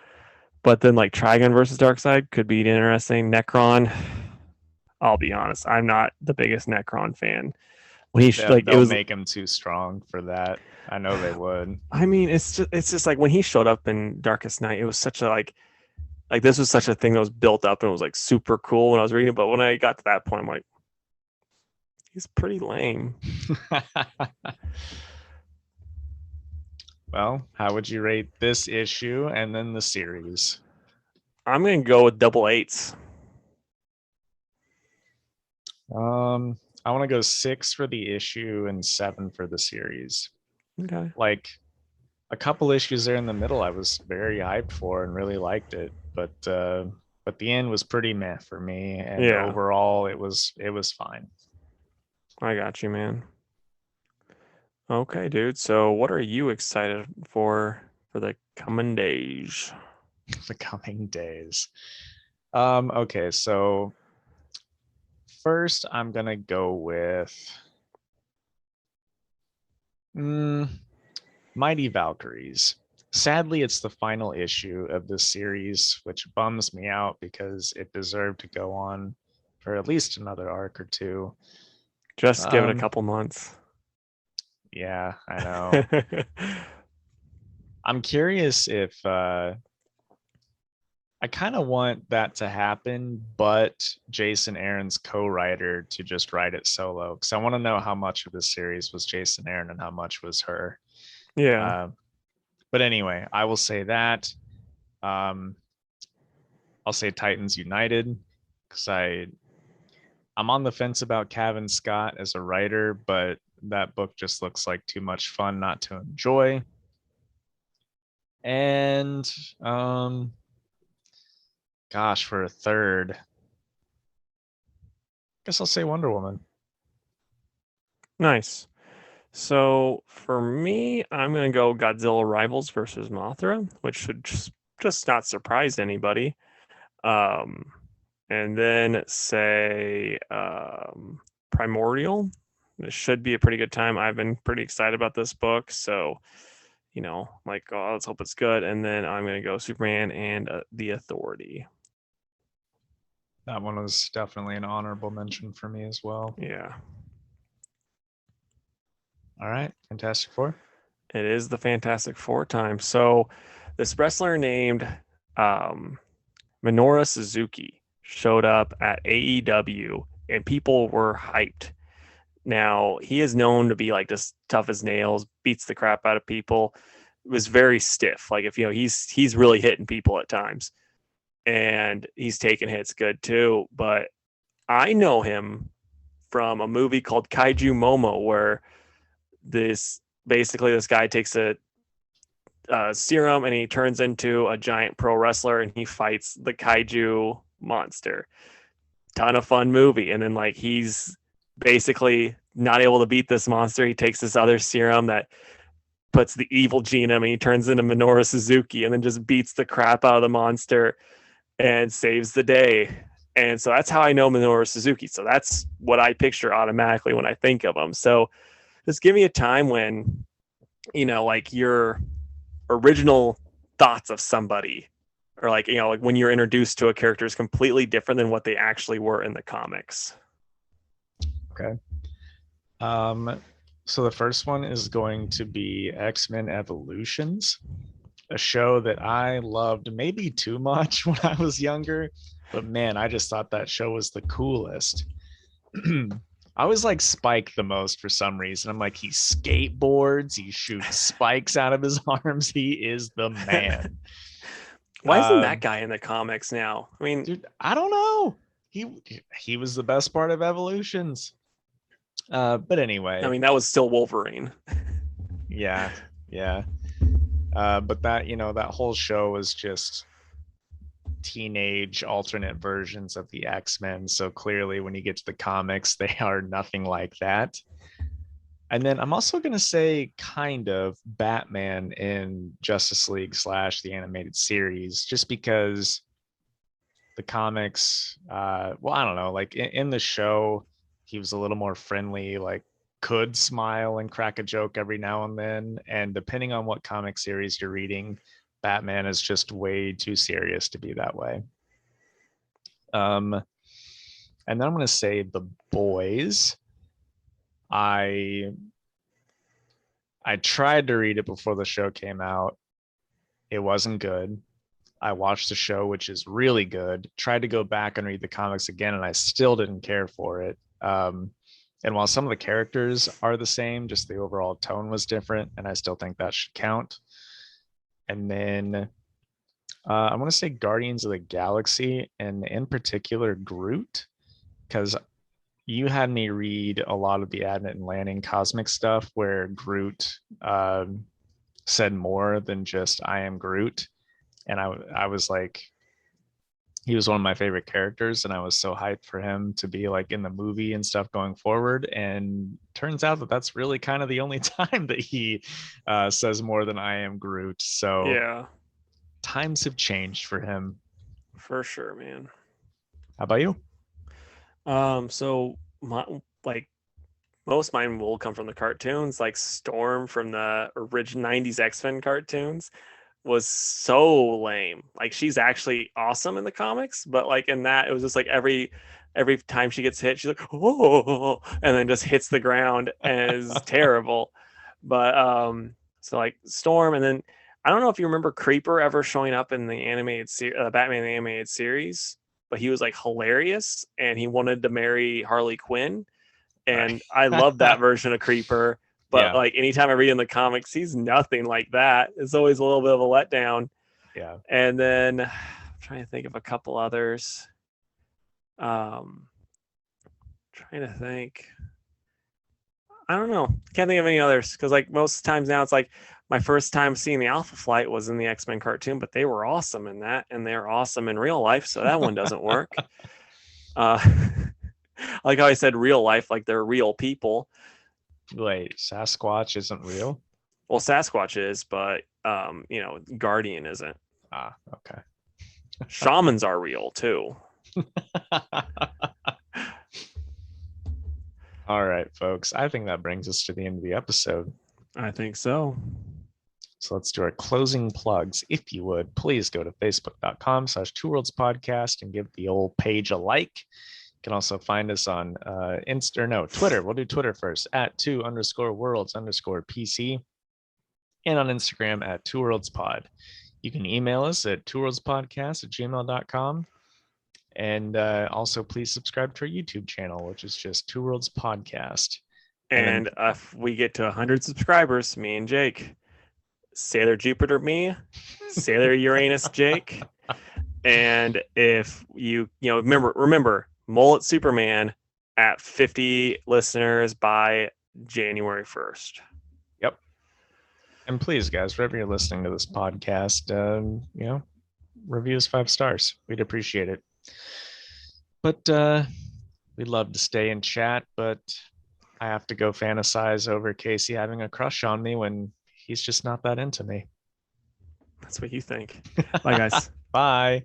But then like Trigon versus Darkseid could be interesting. Necron, I'll be honest, I'm not the biggest Necron fan. When he like it they'll was, make him too strong for that. I know they would. I mean, it's just like when he showed up in Darkest Night, it was such a like this was such a thing that was built up and it was like super cool when I was reading. But when I got to that point, I'm like, he's pretty lame. Well, how would you rate this issue and then the series? I'm gonna go with double eights. I want to go 6 for the issue and 7 for the series. Okay. Like a couple issues there in the middle, I was very hyped for and really liked it, but the end was pretty meh for me, and Yeah, overall, it was fine. I got you, man. Okay, dude. So what are you excited for the coming days? The coming days. Okay, so first I'm gonna go with mm, Mighty Valkyries. Sadly, it's the final issue of this series, which bums me out because it deserved to go on for at least another arc or two. Just give it a Um, couple months. yeah, I know. I'm curious if I kind of want that to happen, but Jason Aaron's co-writer to just write it solo because I want to know how much of the series was Jason Aaron and how much was her. Yeah. Uh, but anyway, I will say that. Um, I'll say Titans United because I'm on the fence about Kevin Scott as a writer, but that book just looks like too much fun not to enjoy. And gosh, for a third, guess I'll say Wonder Woman. Nice. So for me, I'm gonna go Godzilla Rivals versus Mothra, which should just not surprise anybody. Um, and then say Primordial. This should be a pretty good time. I've been pretty excited about this book, so like, oh, let's hope it's good. And then I'm gonna go Superman and the Authority. That one was definitely an honorable mention for me as well. Yeah, All right, Fantastic Four. it is the Fantastic Four time. So this wrestler named Minoru Suzuki showed up at AEW, and people were hyped. Now he is known to be like just tough as nails, beats the crap out of people. Was very stiff. Like if he's really hitting people at times, and he's taking hits good too. But I know him from a movie called Kaiju Momo, where this guy takes a serum and he turns into a giant pro wrestler and he fights the kaiju monster. Ton of fun movie. And then like he's basically not able to beat this monster. He takes this other serum that puts the evil gene in him and he turns into Minoru Suzuki and then just beats the crap out of the monster and saves the day. And so that's how I know Minoru Suzuki. So that's what I picture automatically when I think of him. So just give me a time when, like your original thoughts of somebody, or like, you know, like when you're introduced to a character is completely different than what they actually were in the comics. Okay. So the first one is going to be X-Men Evolutions, a show that I loved maybe too much when I was younger, but man, I just thought that show was the coolest. I always like Spike the most for some reason. I'm like, he skateboards, he shoots spikes out of his arms. He is the man. Why isn't that guy in the comics now? I mean, dude, I don't know. He was the best part of Evolutions. But anyway, I mean, that was still Wolverine. yeah, yeah. But that, you know, that whole show was just teenage alternate versions of the X-Men. So clearly, when you get to the comics, they are nothing like that. And then I'm also going to say kind of Batman in Justice League / the animated series, just because the comics, well, I don't know, like in the show, he was a little more friendly, like could smile and crack a joke every now and then. And depending on what comic series you're reading, Batman is just way too serious to be that way. And then I'm going to say The Boys. I tried to read it before the show came out. It wasn't good. I watched the show, which is really good. Tried to go back and read the comics again, and I still didn't care for it. And while some of the characters are the same, just the overall tone was different, and I still think that should count. And then I want to say Guardians of the Galaxy, and in particular Groot, because you had me read a lot of the Advent and Landing cosmic stuff where Groot said more than just "I am Groot," and I was like, he was one of my favorite characters, and I was so hyped for him to be like in the movie and stuff going forward. And turns out that that's really kind of the only time that he says more than "I am Groot." So Yeah, times have changed for him. for sure, man. How about you? So my, like, most of mine will come from the cartoons, like Storm from the original 90s X-Men cartoons was so lame. Like, she's actually awesome in the comics, but like in that, it was just like every time she gets hit, she's like, oh, and then just hits the ground and is terrible. But so like Storm, and then I don't know if you remember Creeper ever showing up in the animated Batman animated series, but he was like hilarious and he wanted to marry Harley Quinn. And I love that version of Creeper. But Yeah. like anytime I read in the comics, he's nothing like that. It's always a little bit of a letdown. Yeah. And then I'm trying to think of a couple others. Trying to think. I don't know. Can't think of any others because like most times now it's like my first time seeing the Alpha Flight was in the X-Men cartoon, but they were awesome in that, and they're awesome in real life, so that one doesn't work. Like how I said real life, like they're real people. Wait, Sasquatch isn't real? Well, Sasquatch is, but Guardian isn't. Ah, okay. Shamans are real too. All right, folks. I think that brings us to the end of the episode. I think so. So let's do our closing plugs. If you would, please go to facebook.com/twoworldspodcast and give the old page a like. You can also find us on Twitter. We'll do Twitter first at @2_worlds_PC and on Instagram at @2worldspod. You can email us at twoworldspodcast@gmail.com. And also, please subscribe to our YouTube channel, which is just Two Worlds Podcast. And if we get to 100 subscribers, me and Jake, Sailor Jupiter, me, Sailor Uranus, Jake. And if you remember, Mullet Superman at 50 listeners by January 1st. Yep. And please, guys, wherever you're listening to this podcast, review us 5 stars. We'd appreciate it. But we'd love to stay and chat, but I have to go fantasize over Casey having a crush on me when he's just not that into me. That's what you think. Bye, guys. Bye.